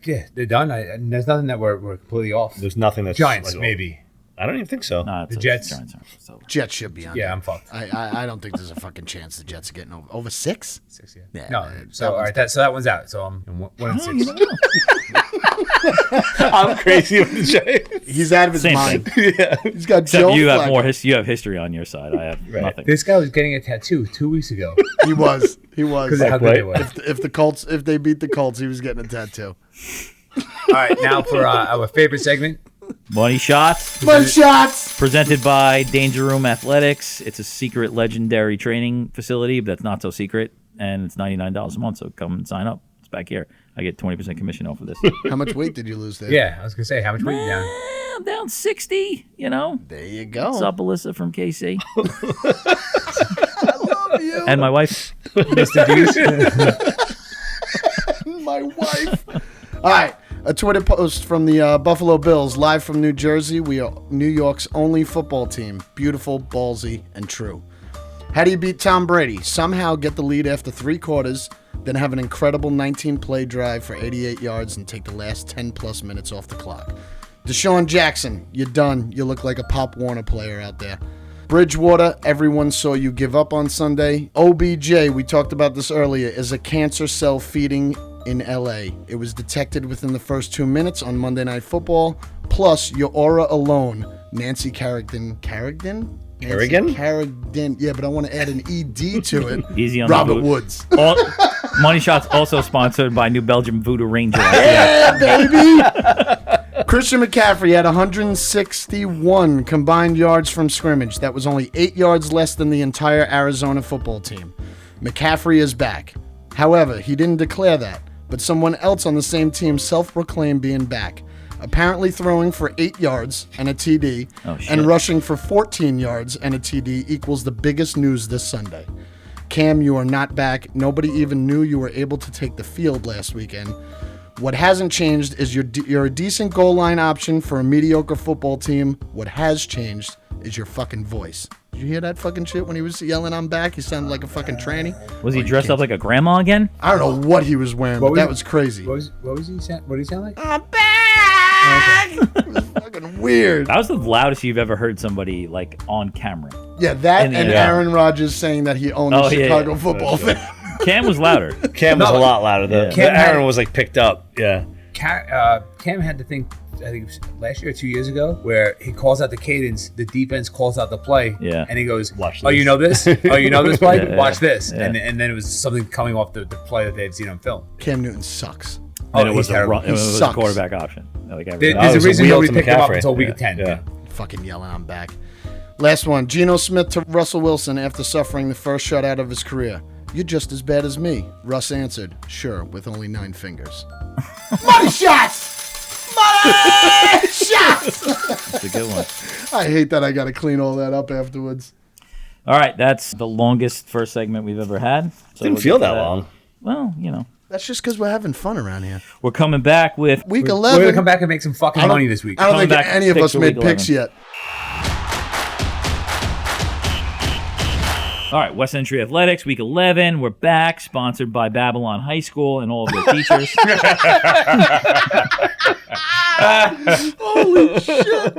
Speaker 4: Yeah, they're done. And there's nothing that we're completely off.
Speaker 3: There's nothing that's
Speaker 4: Giants,
Speaker 3: like,
Speaker 4: maybe.
Speaker 3: I don't even think so.
Speaker 1: Nah,
Speaker 4: The Jets.
Speaker 1: Giants aren't, so.
Speaker 2: Jets should be on.
Speaker 4: Yeah,
Speaker 2: there.
Speaker 4: I'm fucked.
Speaker 2: I don't think there's a fucking chance the Jets are getting over 6.
Speaker 4: 6, yeah.
Speaker 2: Yeah,
Speaker 4: No,
Speaker 2: that
Speaker 4: so all
Speaker 2: one's
Speaker 4: right, so that one's out. So I'm 1 and 6.
Speaker 3: I'm crazy with the Giants.
Speaker 2: He's out of his
Speaker 1: Same
Speaker 2: mind.
Speaker 1: thing.
Speaker 2: Yeah, he's got
Speaker 1: Except
Speaker 2: Joe
Speaker 1: you have
Speaker 2: Flacco.
Speaker 1: more you have history on your side. I have nothing.
Speaker 4: This guy was getting a tattoo 2 weeks ago.
Speaker 2: He was.
Speaker 4: Because how good they were.
Speaker 2: If they beat the Colts, he was getting a tattoo.
Speaker 4: All right, now for our favorite segment.
Speaker 1: Money shots.
Speaker 2: One shots.
Speaker 1: Presented by Danger Room Athletics. It's a secret, legendary training facility, but that's not so secret, and it's $99 a month. So come and sign up. It's back here. I get 20% commission off of this.
Speaker 2: How much weight did you lose there?
Speaker 4: Yeah, I was going to say, how much weight you down?
Speaker 1: I'm down 60. You know.
Speaker 2: There you go.
Speaker 1: What's up, Alyssa from KC?
Speaker 2: I love you.
Speaker 1: And my wife.
Speaker 4: Mr. Deuce.
Speaker 2: My wife. All right. A Twitter post from the Buffalo Bills, live from New Jersey. We are New York's only football team. Beautiful, ballsy, and true. How do you beat Tom Brady? Somehow get the lead after 3 quarters, then have an incredible 19-play drive for 88 yards and take the last 10-plus minutes off the clock. Deshaun Jackson, you're done. You look like a Pop Warner player out there. Bridgewater, everyone saw you give up on Sunday. OBJ, we talked about this earlier, is a cancer cell feeding in LA. It was detected within the first 2 minutes on Monday Night Football. Plus, your aura alone, Nancy Carrigan. Carrigan?
Speaker 3: Carrigan?
Speaker 2: Carrigan. Yeah, but I want to add an ED to it.
Speaker 1: Easy on
Speaker 2: Robert
Speaker 1: the
Speaker 2: Woods.
Speaker 1: Money shots also sponsored by New Belgium Voodoo Ranger.
Speaker 2: Yeah, baby! Christian McCaffrey had 161 combined yards from scrimmage. That was only 8 yards less than the entire Arizona football team. McCaffrey is back. However, he didn't declare that, but someone else on the same team self-proclaimed being back. Apparently throwing for 8 yards and a TD, and rushing for 14 yards and a TD equals the biggest news this Sunday. Cam, you are not back. Nobody even knew you were able to take the field last weekend. What hasn't changed is you're a decent goal line option for a mediocre football team. What has changed is your fucking voice. Did you hear that fucking shit when he was yelling I'm back? He sounded like a fucking tranny.
Speaker 1: Was he dressed up like a grandma again?
Speaker 2: I don't know what he was wearing, but that was crazy.
Speaker 4: What was he sound? What did he sound like?
Speaker 2: I'm back! It was fucking weird.
Speaker 1: That was the loudest you've ever heard somebody like on camera.
Speaker 2: Yeah, that
Speaker 1: In the
Speaker 2: and
Speaker 1: NFL.
Speaker 2: Aaron Rodgers saying that he owned the Chicago football thing.
Speaker 1: Cam was louder.
Speaker 3: Cam was a lot louder.
Speaker 4: Cam
Speaker 3: Aaron was like picked up. Yeah.
Speaker 4: Cam had to think, I think it was last year or 2 years ago, where he calls out the cadence, the defense calls out the play, and he goes,
Speaker 3: Watch
Speaker 4: "Oh, you know this? Oh, you know this play?
Speaker 1: Yeah,
Speaker 4: Watch this!"
Speaker 1: yeah.
Speaker 4: And then it was something coming off the play that they had seen on film.
Speaker 2: Cam Newton sucks.
Speaker 1: And it
Speaker 4: he's
Speaker 1: was
Speaker 4: terrible.
Speaker 1: it was a
Speaker 2: sucks.
Speaker 1: quarterback option. Like
Speaker 4: There's
Speaker 3: was
Speaker 4: a
Speaker 3: a
Speaker 4: reason
Speaker 3: wheel
Speaker 4: nobody
Speaker 3: to
Speaker 4: picked him up
Speaker 3: McCaffrey.
Speaker 4: until week
Speaker 3: Yeah.
Speaker 4: 10.
Speaker 3: Yeah.
Speaker 2: Fucking yelling I'm back. Last one. Geno Smith to Russell Wilson after suffering the first shutout of his career. You're just as bad as me. Russ answered, sure, with only 9 fingers. Money shots! Money shots!
Speaker 1: That's a good one.
Speaker 2: I hate that I got to clean all that up afterwards.
Speaker 1: All right, that's the longest first segment we've ever had. So
Speaker 3: Didn't
Speaker 1: we'll
Speaker 3: feel
Speaker 1: get to
Speaker 3: that long.
Speaker 1: Well, you know.
Speaker 2: That's just because we're having fun around here.
Speaker 1: We're coming back with
Speaker 2: Week
Speaker 4: We're
Speaker 2: 11.
Speaker 4: gonna come back and make some fucking money this week.
Speaker 2: I don't
Speaker 1: Coming
Speaker 2: think
Speaker 1: back
Speaker 2: any of
Speaker 1: picks
Speaker 2: us
Speaker 1: for
Speaker 2: made
Speaker 1: week
Speaker 2: picks
Speaker 1: 11.
Speaker 2: yet.
Speaker 1: All right, West Entry Athletics, Week 11. We're back, sponsored by Babylon High School and all of their teachers.
Speaker 2: Holy shit.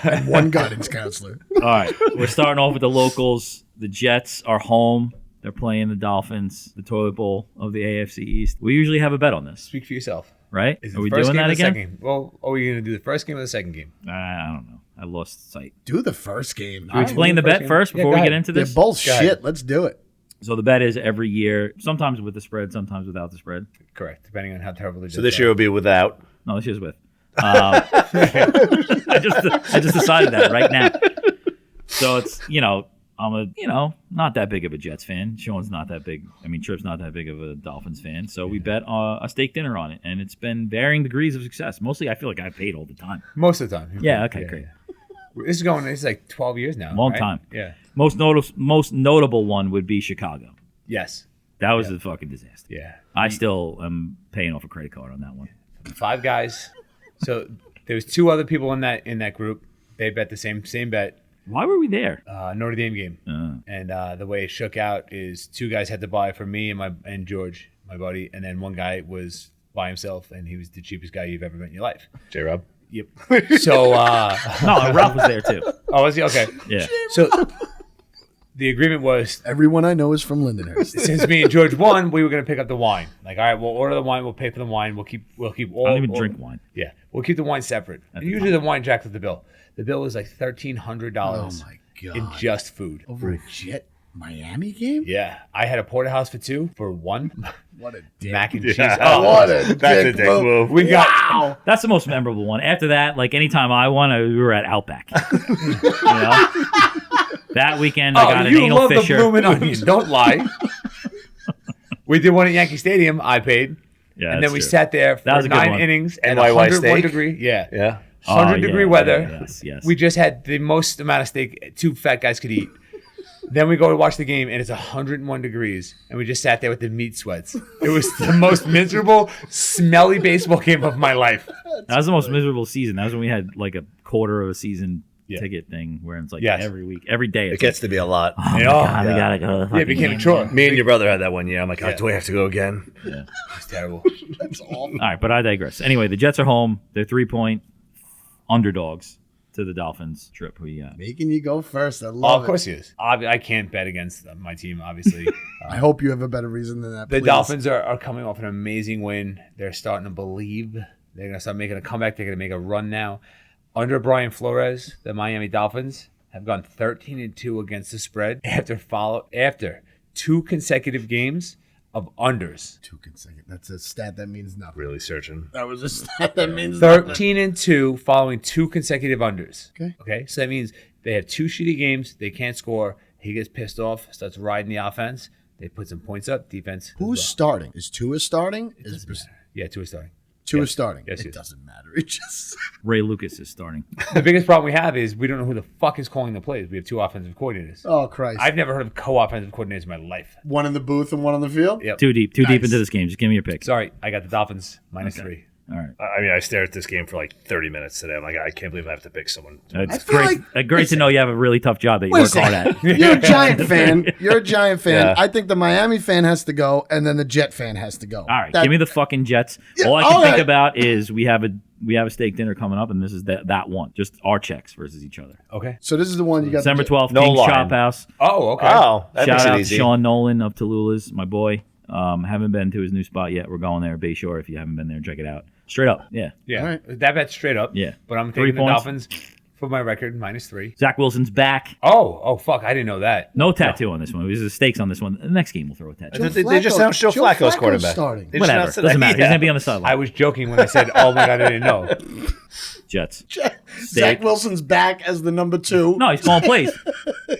Speaker 2: And one guidance counselor.
Speaker 1: All right, we're starting off with the locals. The Jets are home. They're playing the Dolphins, the toilet bowl of the AFC East. We usually have a bet on this,
Speaker 4: Speak for yourself.
Speaker 1: right?
Speaker 4: Is it
Speaker 1: Are we
Speaker 4: the first
Speaker 1: doing
Speaker 4: game
Speaker 1: that
Speaker 4: or the second
Speaker 1: again?
Speaker 4: game? Well, are we gonna do the first game or the second game?
Speaker 1: I don't know. I lost sight.
Speaker 2: Do the first game.
Speaker 1: Should we explain the
Speaker 4: first
Speaker 1: bet
Speaker 4: game.
Speaker 1: first
Speaker 4: Yeah,
Speaker 1: before
Speaker 4: go
Speaker 1: we get
Speaker 4: ahead.
Speaker 1: into
Speaker 2: They're
Speaker 1: this?
Speaker 2: both
Speaker 4: Go ahead.
Speaker 2: shit. Let's do it.
Speaker 1: So the bet is every year, sometimes with the spread, sometimes without the spread.
Speaker 4: Correct, depending on how terrible the Jets
Speaker 3: So this
Speaker 4: are.
Speaker 3: year will be without.
Speaker 1: No, she was with. I just decided that right now. So it's, I'm not that big of a Jets fan. Sean's not that big. I mean, Tripp's not that big of a Dolphins fan. So we bet a steak dinner on it, and it's been varying degrees of success. Mostly, I feel like I paid all the time.
Speaker 4: Most of the time.
Speaker 1: Yeah. Okay. Great.
Speaker 4: This is like 12 years now.
Speaker 1: Long
Speaker 4: right?
Speaker 1: time.
Speaker 4: Yeah.
Speaker 1: Most notable one would be Chicago.
Speaker 4: Yes.
Speaker 1: That was a fucking disaster.
Speaker 4: Yeah.
Speaker 1: I still am paying off a credit card on that one.
Speaker 4: 5 guys. So there was 2 other people in that group. They bet the same bet.
Speaker 1: Why were we there?
Speaker 4: Notre Dame game. And the way it shook out is 2 guys had to buy for me and George, my buddy, and then one guy was by himself, and he was the cheapest guy you've ever met in your life.
Speaker 3: J-Rob.
Speaker 4: Yep. So
Speaker 1: No, Ralph was there too.
Speaker 4: oh, was he? Okay.
Speaker 1: Yeah.
Speaker 4: So the agreement was,
Speaker 2: Everyone I know is from Lindenhurst.
Speaker 4: since me and George won, we were going to pick up the wine. Like, all right, we'll order the wine, we'll pay for the wine, we'll keep all.
Speaker 1: I don't even drink wine.
Speaker 4: Yeah, we'll keep the wine separate. And usually the wine jacks up the bill. The bill was like $1,300
Speaker 2: Oh my god!
Speaker 4: in just food.
Speaker 2: Over a Jet Miami game?
Speaker 4: Yeah, I had a porterhouse for 2 for 1.
Speaker 2: What a dick!
Speaker 4: Mac and cheese.
Speaker 3: Yeah.
Speaker 4: Oh,
Speaker 2: What a
Speaker 3: That's a
Speaker 2: dick
Speaker 3: dick
Speaker 2: move.
Speaker 3: move.
Speaker 4: we got.
Speaker 1: That's the most memorable one. After that, like anytime I won, we were at Outback. That weekend, I got an
Speaker 4: you
Speaker 1: anal
Speaker 4: love
Speaker 1: fisher.
Speaker 4: the blooming onion. Don't lie. We did one at Yankee Stadium. I paid.
Speaker 1: Yeah,
Speaker 4: and then
Speaker 1: that's
Speaker 4: we
Speaker 1: true.
Speaker 4: sat there
Speaker 1: That
Speaker 4: for
Speaker 1: was a good
Speaker 4: 9
Speaker 1: one.
Speaker 4: innings and
Speaker 3: NYY
Speaker 4: 101
Speaker 3: steak?
Speaker 4: degree. Yeah.
Speaker 3: Yeah.
Speaker 4: 100-degree weather.
Speaker 1: Yes.
Speaker 4: We just had the most amount of steak 2 fat guys could eat. Then we go to watch the game, and it's 101 degrees, and we just sat there with the meat sweats. It was the most miserable, smelly baseball game of my life.
Speaker 1: That was the most miserable season. That was when we had like a quarter of a season
Speaker 4: Yeah.
Speaker 1: ticket thing where it's like
Speaker 4: Yes.
Speaker 1: every week, every day.
Speaker 3: It
Speaker 1: It's
Speaker 3: gets to be a lot.
Speaker 1: like, oh my
Speaker 4: Yeah.
Speaker 1: God, we
Speaker 3: Yeah.
Speaker 1: gotta go to the
Speaker 4: Yeah,
Speaker 1: fucking
Speaker 4: it became a
Speaker 1: game.
Speaker 4: chore.
Speaker 3: Me and your brother had that one year. I'm like, oh,
Speaker 4: Yeah.
Speaker 3: do I have to go again?
Speaker 4: It's terrible.
Speaker 2: That's awful.
Speaker 1: All right, but I digress. Anyway, the Jets are home. They're 3-point underdogs to the Dolphins trip.
Speaker 2: Making you go first. I
Speaker 4: Oh,
Speaker 2: love
Speaker 4: of course he is. I can't bet against my team, obviously.
Speaker 2: I hope you have a better reason than that.
Speaker 4: The
Speaker 2: please.
Speaker 4: Dolphins are coming off an amazing win. They're starting to believe. They're going to start making a comeback. They're going to make a run now. Under Brian Flores, the Miami Dolphins have gone 13-2 against the spread after 2 consecutive games of unders.
Speaker 2: 2 consecutive. That's a stat that means nothing.
Speaker 3: Really searching.
Speaker 2: That was a stat that means nothing.
Speaker 4: 13-2 following 2 consecutive unders.
Speaker 2: Okay.
Speaker 4: Okay. So that means they have 2 shitty games. They can't score. He gets pissed off, starts riding the offense. They put some points up. Defense.
Speaker 2: Who's starting? Is Tua starting?
Speaker 4: Yeah, 2 is starting.
Speaker 2: Tua
Speaker 4: Yes.
Speaker 2: starting?
Speaker 4: Yes,
Speaker 2: It
Speaker 4: yes.
Speaker 2: doesn't matter. It just
Speaker 1: Ray Lucas is starting.
Speaker 4: The biggest problem we have is we don't know who the fuck is calling the plays. We have 2 offensive coordinators.
Speaker 2: oh Christ!
Speaker 4: I've never heard of co-offensive coordinators in my life.
Speaker 2: One in the booth and one on the field.
Speaker 4: Yep.
Speaker 1: Too deep
Speaker 2: Nice.
Speaker 1: into this game. Just give me your pick.
Speaker 4: Sorry, I got the Dolphins -3.
Speaker 1: All right.
Speaker 3: I mean, I stared at this game for like 30 minutes today. I'm like, I can't believe I have to pick someone.
Speaker 1: It's
Speaker 2: feel
Speaker 1: great. Great to know you have a really tough job that you work
Speaker 2: Listen,
Speaker 1: hard at.
Speaker 2: you're a Giant fan. You're a Giant fan.
Speaker 3: Yeah.
Speaker 2: I think the Miami fan has to go, and then the Jet fan has to go.
Speaker 1: All right,
Speaker 2: That-
Speaker 1: give me the fucking Jets.
Speaker 2: Yeah,
Speaker 1: All I can
Speaker 2: all
Speaker 1: think
Speaker 2: right.
Speaker 1: about is we have a steak dinner coming up, and this is that one. Just our checks versus each other.
Speaker 4: Okay.
Speaker 2: So this is the one you got.
Speaker 1: December
Speaker 2: the,
Speaker 1: 12th,
Speaker 3: No
Speaker 1: King's
Speaker 3: line.
Speaker 1: Chop House.
Speaker 4: Oh, okay.
Speaker 3: Oh, that
Speaker 1: Shout
Speaker 3: makes
Speaker 1: out
Speaker 3: it
Speaker 1: to
Speaker 3: easy.
Speaker 1: Sean Nolan of Tallulah's, my boy. Haven't been to his new spot yet. We're going there, Bayshore. If you haven't been there, check it out. Straight up, yeah.
Speaker 4: Yeah.
Speaker 2: All right.
Speaker 4: That bet's straight up.
Speaker 1: Yeah.
Speaker 4: But I'm
Speaker 1: 3
Speaker 4: taking the
Speaker 1: points.
Speaker 4: Dolphins for my record -3.
Speaker 1: Zach Wilson's back.
Speaker 4: Oh, fuck. I didn't know that.
Speaker 1: No tattoo on this one. There's stakes on this one. The next game we'll throw a tattoo.
Speaker 2: Joe
Speaker 3: They just
Speaker 2: Flacco-
Speaker 3: announced Joe Flacco's quarterback.
Speaker 2: starting.
Speaker 3: They just
Speaker 1: Whatever.
Speaker 3: announced it.
Speaker 1: Doesn't matter. He's
Speaker 3: Yeah.
Speaker 1: gonna be on the sideline.
Speaker 4: I was joking when I said, oh my God, I didn't know.
Speaker 1: Jets.
Speaker 2: Zach Wilson's back as the number 2.
Speaker 1: No, he's calling plays.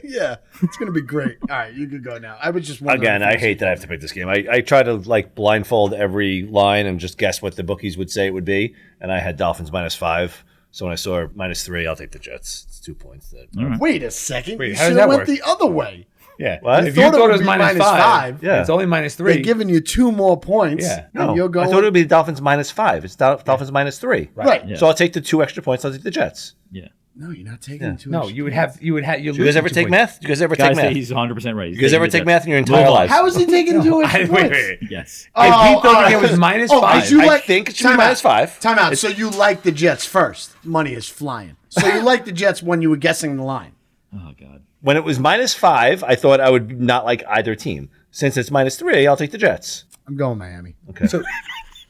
Speaker 2: Yeah, it's gonna be great. All right, you could go now. I was just wondering
Speaker 3: Again,
Speaker 2: if
Speaker 3: I
Speaker 2: you-
Speaker 3: hate that I have to pick this game. I try to like blindfold every line and just guess what the bookies would say it would be, and I had Dolphins -5. So when I saw -3, I'll take the Jets. It's 2 points.
Speaker 2: Wait a second.
Speaker 4: Wait,
Speaker 2: you
Speaker 4: how does
Speaker 2: should
Speaker 4: that
Speaker 2: have went
Speaker 4: work?
Speaker 2: the other way.
Speaker 4: Yeah.
Speaker 3: What?
Speaker 4: If
Speaker 2: You
Speaker 4: you
Speaker 2: thought it
Speaker 4: thought
Speaker 2: would
Speaker 4: it was
Speaker 2: be
Speaker 4: -5,
Speaker 2: -5.
Speaker 3: Yeah.
Speaker 4: it's only
Speaker 2: They're
Speaker 4: -3.
Speaker 2: giving you 2 more points.
Speaker 4: Yeah.
Speaker 2: and
Speaker 3: No,
Speaker 2: you're going.
Speaker 3: I thought it would be Dolphins -5. It's Dolphins -3.
Speaker 2: right.
Speaker 1: Yeah.
Speaker 3: So I'll take the 2 extra points. I'll take the Jets.
Speaker 1: Yeah.
Speaker 2: No, you're not taking
Speaker 3: Yeah.
Speaker 2: 2.
Speaker 4: No, you would have. You
Speaker 3: Do you guys ever take math? Do you guys ever
Speaker 1: Guys
Speaker 3: take
Speaker 1: say
Speaker 3: math?
Speaker 1: he's 100% right.
Speaker 3: You guys ever take math in your entire
Speaker 1: Move on.
Speaker 3: lives?
Speaker 2: How is he taking 2 extra
Speaker 4: Wait,
Speaker 2: points?
Speaker 4: wait.
Speaker 1: Yes.
Speaker 2: Oh,
Speaker 4: If he thought
Speaker 2: all
Speaker 4: the game was -5.
Speaker 2: Oh, did you
Speaker 3: I
Speaker 2: like,
Speaker 3: think it should be
Speaker 2: time out.
Speaker 3: -5.
Speaker 2: Time out. So you like the Jets first. Money is flying. So you like the Jets when you were guessing the line.
Speaker 1: Oh, God.
Speaker 3: When it was -5, I thought I would not like either team. Since it's -3, I'll take the Jets.
Speaker 2: I'm going Miami.
Speaker 3: Okay.
Speaker 4: So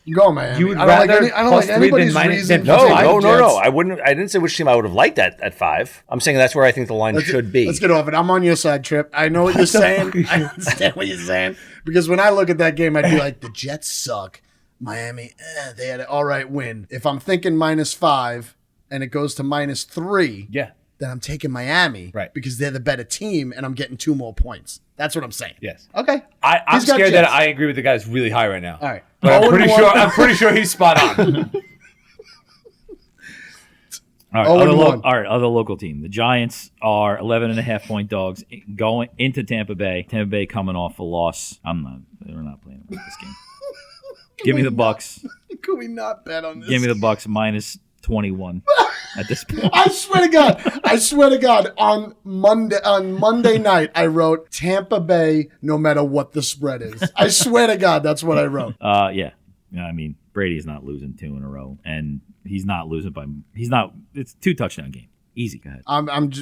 Speaker 2: I'm going Miami.
Speaker 4: You would
Speaker 2: I don't like,
Speaker 4: rather
Speaker 2: I don't
Speaker 4: plus
Speaker 2: like
Speaker 4: 3 than
Speaker 2: anybody's
Speaker 4: minus-
Speaker 2: reason.
Speaker 4: than-
Speaker 2: to
Speaker 3: No,
Speaker 2: take the
Speaker 3: no, no,
Speaker 2: Jets.
Speaker 3: no. I wouldn't. I didn't say which team I would have liked at 5. I'm saying that's where I think the line should be.
Speaker 2: Let's get off it. I'm on your side, Trip. I know what you're saying. I understand what you're saying. Because when I look at that game, I'd be like, the Jets suck. Miami, they had an all right win. If I'm thinking -5 and it goes to -3,
Speaker 4: Yeah.
Speaker 2: then I'm taking Miami,
Speaker 4: Right.
Speaker 2: Because they're the better team, and I'm getting 2 more points. That's what I'm saying.
Speaker 4: Yes.
Speaker 2: Okay.
Speaker 4: I'm
Speaker 2: He's got
Speaker 4: scared that
Speaker 2: jets.
Speaker 4: I agree with the guys really high right now.
Speaker 2: All right.
Speaker 4: But I'm
Speaker 2: 0-1.
Speaker 4: pretty sure he's spot on.
Speaker 1: All right,
Speaker 2: 0-1.
Speaker 1: Other local team. The Giants are 11.5-point dogs going into Tampa Bay. Tampa Bay coming off a loss. We're not playing this game. Give me the Bucks.
Speaker 2: Could we not bet on this?
Speaker 1: Give me the Bucks -21 at this point.
Speaker 2: I swear to God, on Monday night, I wrote Tampa Bay no matter what the spread is. I swear to God, that's what I wrote.
Speaker 1: Yeah. I mean, Brady's not losing 2 in a row, and he's not losing by. It's 2 touchdown game. Easy. Go ahead.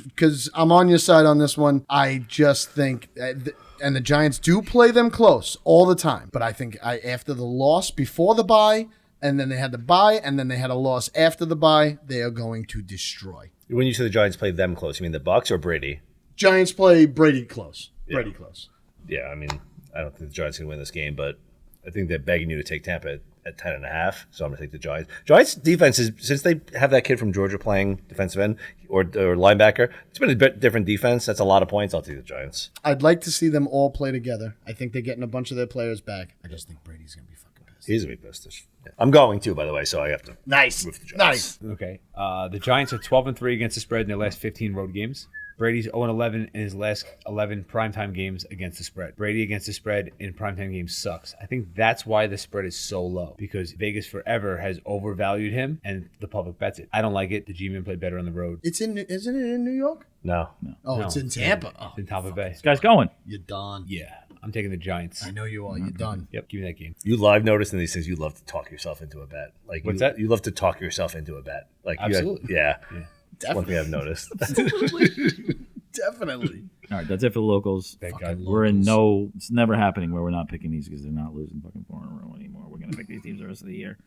Speaker 2: Because I'm on your side on this one. I just think, and the Giants do play them close all the time. But I think after the loss before the bye, and then they had the bye, and then they had a loss after the bye, they are going to destroy.
Speaker 3: When you say the Giants play them close, you mean the Bucks or Brady?
Speaker 2: Giants play Brady close.
Speaker 3: Yeah.
Speaker 2: Brady close.
Speaker 3: Yeah, I mean, I don't think the Giants can win this game, but I think they're begging you to take Tampa at 10.5, so I'm going to take the Giants. Giants defense is, since they have that kid from Georgia playing defensive end or linebacker, it's been a bit different defense. That's a lot of points. I'll take the Giants.
Speaker 2: I'd like to see them all play together. I think they're getting a bunch of their players back. I just think Brady's going to be fucking pissed.
Speaker 3: He's going to be pissed. Yeah. I'm going to, by the way, so I have to.
Speaker 2: Nice.
Speaker 3: With the Giants.
Speaker 2: Nice.
Speaker 4: Okay. The Giants are 12-3 against the spread in their last 15 road games. Brady's 0-11 in his last 11 primetime games against the spread. Brady against the spread in primetime games sucks. I think that's why the spread is so low, because Vegas forever has overvalued him and the public bets it. I don't like it. The G-Men play better on the road.
Speaker 2: Isn't it in New York?
Speaker 3: No.
Speaker 2: Oh,
Speaker 4: No,
Speaker 2: it's in Tampa. Oh,
Speaker 4: It's in Tampa Bay.
Speaker 1: This guy's going.
Speaker 2: you're done.
Speaker 4: Yeah. I'm taking the Giants.
Speaker 2: I know you are. You're done.
Speaker 4: Yep. Give me that game.
Speaker 3: I've noticed in these things, you love to talk yourself into a bet. Like
Speaker 4: What's that?
Speaker 3: You love to talk yourself into a bet. Like
Speaker 4: Absolutely.
Speaker 3: Yeah.
Speaker 2: Definitely.
Speaker 3: One thing I've noticed.
Speaker 2: Definitely.
Speaker 1: All right, that's it for the locals.
Speaker 4: Thank God.
Speaker 1: We're in it's never happening where we're not picking these because they're not losing fucking 4 in a row anymore. We're going to pick these teams the rest of the year.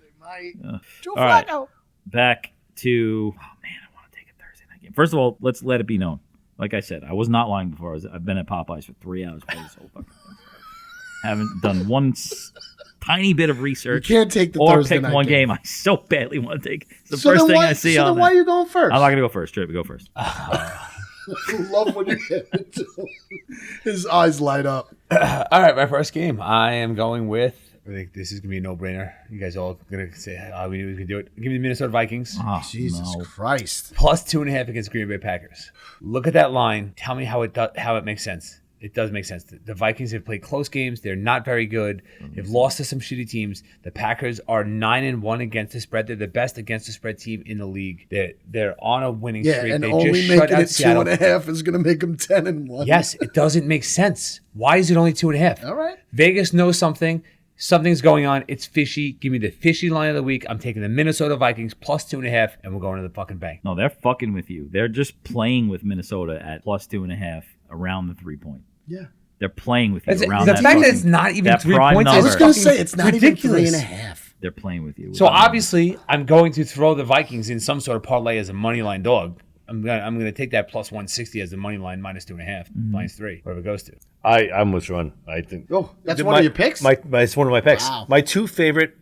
Speaker 2: Joe
Speaker 1: All right.
Speaker 2: Flacco.
Speaker 1: Back to, I want to take a Thursday night game. First of all, let's let it be known. Like I said, I was not lying before. I've been at Popeyes for 3 hours for this whole fucking thing. Haven't done one tiny bit of research.
Speaker 2: You can't take the
Speaker 1: or
Speaker 2: Thursday
Speaker 1: pick
Speaker 2: night
Speaker 1: one
Speaker 2: game.
Speaker 1: game. I so badly want to take. It's the
Speaker 2: So
Speaker 1: first
Speaker 2: then
Speaker 1: thing
Speaker 2: why,
Speaker 1: I see
Speaker 2: so
Speaker 1: on
Speaker 2: then why are
Speaker 1: there.
Speaker 2: you going first?
Speaker 1: I'm not going to go first. Trip, go first.
Speaker 2: I love when you get it. His eyes light up.
Speaker 4: All right, my first game. I am going with, I think this is going to be a no-brainer. You guys all going to say, we knew we could do it. Give me the Minnesota Vikings.
Speaker 1: Oh,
Speaker 2: Jesus
Speaker 1: no.
Speaker 2: Christ.
Speaker 4: Plus 2.5 against Green Bay Packers. Look at that line. Tell me how it makes sense. It does make sense. The Vikings have played close games. They're not very good. They've lost to some shitty teams. The Packers are 9-1 against the spread. They're the best against the spread team in the league. They're on a winning streak.
Speaker 2: And
Speaker 4: They
Speaker 2: only
Speaker 4: just shut
Speaker 2: making
Speaker 4: out
Speaker 2: it
Speaker 4: Seattle.
Speaker 2: 2.5 is going to make them 10-1.
Speaker 4: Yes, it doesn't make sense. Why is it only 2.5?
Speaker 2: All right.
Speaker 4: Vegas knows something. Something's going on. It's fishy. Give me the fishy line of the week. I'm taking the Minnesota Vikings plus 2.5, and we're going to the fucking bank.
Speaker 1: No, they're fucking with you. They're just playing with Minnesota at plus 2.5 around the 3-point.
Speaker 2: Yeah.
Speaker 1: They're playing with you
Speaker 4: That's
Speaker 1: around
Speaker 4: the
Speaker 1: that.
Speaker 4: fact that
Speaker 1: fucking-
Speaker 4: it's not even
Speaker 1: that
Speaker 4: 3
Speaker 1: prime
Speaker 4: points.
Speaker 1: number.
Speaker 2: I was
Speaker 4: is
Speaker 2: going to
Speaker 4: fucking
Speaker 2: say, it's not
Speaker 4: ridiculous.
Speaker 2: even 3.5.
Speaker 1: They're playing with you.
Speaker 4: So obviously, I'm going to throw the Vikings in some sort of parlay as a money line dog. I'm gonna take that plus 160 as the money line minus 2.5, minus 3, whatever it goes to.
Speaker 3: I'm with Ron. I think.
Speaker 2: Oh, that's one of your picks?
Speaker 3: It's one of my picks.
Speaker 2: Wow.
Speaker 3: My two favorite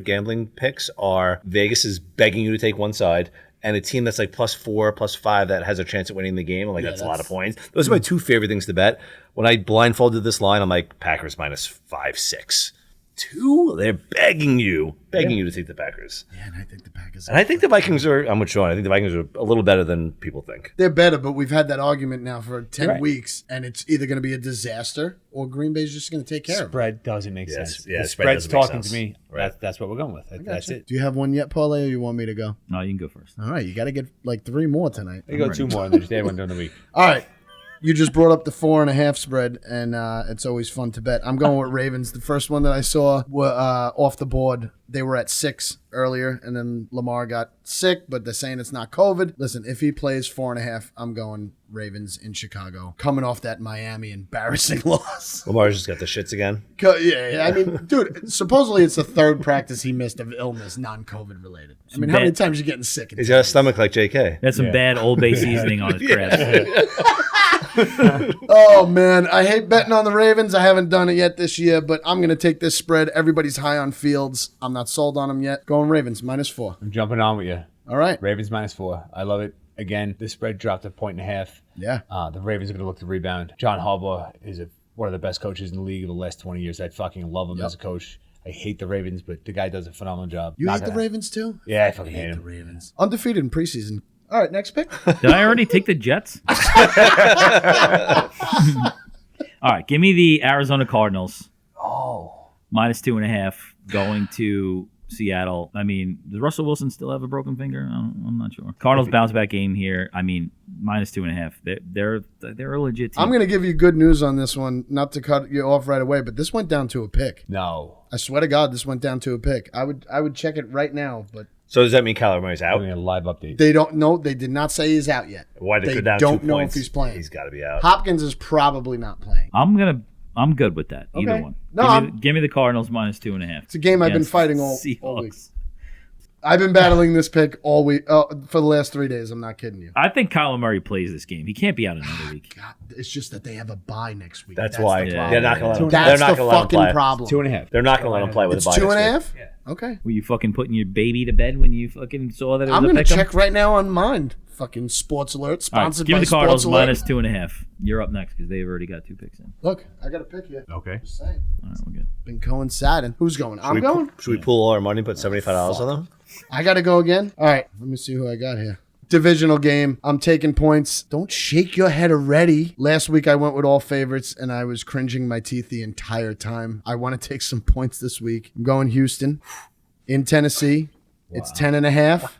Speaker 3: gambling picks are Vegas is begging you to take one side, and a team that's like +4, +5 that has a chance at winning the game. I'm like, that's a lot of points. Those are my two favorite things to bet. When I blindfolded this line, I'm like, Packers -5, 6. They're begging you to take the Packers.
Speaker 2: Yeah, and I think the Packers.
Speaker 3: And I think the Vikings I'm with Sean. I think the Vikings are a little better than people think.
Speaker 2: They're better, but we've had that argument now for 10
Speaker 4: right.
Speaker 2: weeks, and it's either going to be a disaster or Green Bay's just going to take care of it.
Speaker 4: Spread doesn't make
Speaker 3: Yes,
Speaker 4: sense.
Speaker 3: yeah,
Speaker 4: the
Speaker 3: spread
Speaker 4: spread's
Speaker 3: doesn't make
Speaker 4: talking
Speaker 3: sense.
Speaker 4: to me.
Speaker 3: Right.
Speaker 4: That's what we're going with. That's it.
Speaker 2: Do you have one yet, Parlay, or you want me to go?
Speaker 1: No, you can go first.
Speaker 2: All right, you got to get like 3 more tonight.
Speaker 4: You go 2 more and then just add one during the week.
Speaker 2: All right. You just brought up the 4.5 spread, and it's always fun to bet. I'm going with Ravens. The first one that I saw were off the board. They were at 6 earlier, and then Lamar got sick, but they're saying it's not COVID. Listen, if he plays 4.5, I'm going Ravens in Chicago. Coming off that Miami embarrassing loss.
Speaker 3: Lamar's just got the shits again.
Speaker 2: Yeah, I mean, dude, supposedly it's the 3rd practice he missed of illness, non-COVID related. I mean, how many times are you getting sick?
Speaker 3: He's got a stomach like JK.
Speaker 1: That's some bad Old Bay seasoning on his crabs.
Speaker 2: Oh, man. I hate betting on the Ravens. I haven't done it yet this year, but I'm going to take this spread. Everybody's high on Fields. I'm not sold on them yet. Going Ravens, -4.
Speaker 4: I'm jumping on with you.
Speaker 2: All right.
Speaker 4: Ravens -4. I love it. Again, the spread dropped 1.5.
Speaker 2: Yeah.
Speaker 4: The Ravens are going to look to rebound. John Harbaugh is one of the best coaches in the league of the last 20 years. I fucking love him as a coach. I hate the Ravens, but the guy does a phenomenal job.
Speaker 2: You hate the Ravens, too?
Speaker 4: Yeah, I fucking hate
Speaker 2: The
Speaker 4: him.
Speaker 2: Ravens. Undefeated in preseason. All right, next pick.
Speaker 1: Did I already take the Jets? All right, give me the Arizona Cardinals.
Speaker 4: Oh.
Speaker 1: -2.5 going to Seattle. I mean, does Russell Wilson still have a broken finger? I'm not sure. Cardinals bounce back game here. I mean, -2.5. They're a legit team.
Speaker 2: I'm going to give you good news on this one, not to cut you off right away, but this went down to a pick.
Speaker 4: No.
Speaker 2: I swear to God, this went down to a pick. I would check it right now, but
Speaker 3: So does that mean Kyler Murray's
Speaker 4: I'm
Speaker 3: out?
Speaker 4: doing a live update.
Speaker 2: they don't know. They did not say he's out yet.
Speaker 3: Why did
Speaker 2: They
Speaker 3: it go down
Speaker 2: don't
Speaker 3: 2
Speaker 2: know
Speaker 3: points?
Speaker 2: if he's playing.
Speaker 3: He's got to be out.
Speaker 2: Hopkins is probably not playing.
Speaker 1: I'm good with that. Either
Speaker 2: Okay.
Speaker 1: one.
Speaker 2: No,
Speaker 1: give me the Cardinals -2.5.
Speaker 2: It's a game I've been
Speaker 1: against
Speaker 2: fighting all
Speaker 1: Seahawks.
Speaker 2: week. I've been battling this pick all week for the last 3 days. I'm not kidding you.
Speaker 1: I think Kyler Murray plays this game. He can't be out another week.
Speaker 2: God, it's just that they have a bye next week.
Speaker 3: That's why.
Speaker 2: the
Speaker 1: Yeah.
Speaker 2: problem.
Speaker 3: They're not going to let him.
Speaker 2: That's
Speaker 3: They're not
Speaker 2: the
Speaker 3: gonna let him
Speaker 2: fucking
Speaker 3: play.
Speaker 2: problem.
Speaker 4: 2.5.
Speaker 3: They're not going to let him play with
Speaker 2: It's
Speaker 3: a bye.
Speaker 2: 2.5.
Speaker 4: Yeah.
Speaker 2: Okay.
Speaker 1: Were you fucking putting your baby to bed when you fucking saw that it was
Speaker 2: I'm
Speaker 1: a
Speaker 2: gonna
Speaker 1: pick 'em?
Speaker 2: check right now on mine. Fucking Sports Alert,
Speaker 1: All right,
Speaker 2: sponsored
Speaker 1: give
Speaker 2: by
Speaker 1: me the Cardinals
Speaker 2: Sports Alert.
Speaker 1: -2.5. You're up next because they've already got 2 picks in.
Speaker 2: Look, I got a pick here.
Speaker 4: Okay.
Speaker 2: Just saying.
Speaker 1: All right, we're good.
Speaker 2: Been coinciding. Who's going? I'm going.
Speaker 3: Should we pool all our money and put $75 on them?
Speaker 2: I got to go again. All right. Let me see who I got here. Divisional game. I'm taking points. Don't shake your head already. Last week I went with all favorites and I was cringing my teeth the entire time. I want to take some points this week. I'm going Houston in Tennessee. It's 10.5.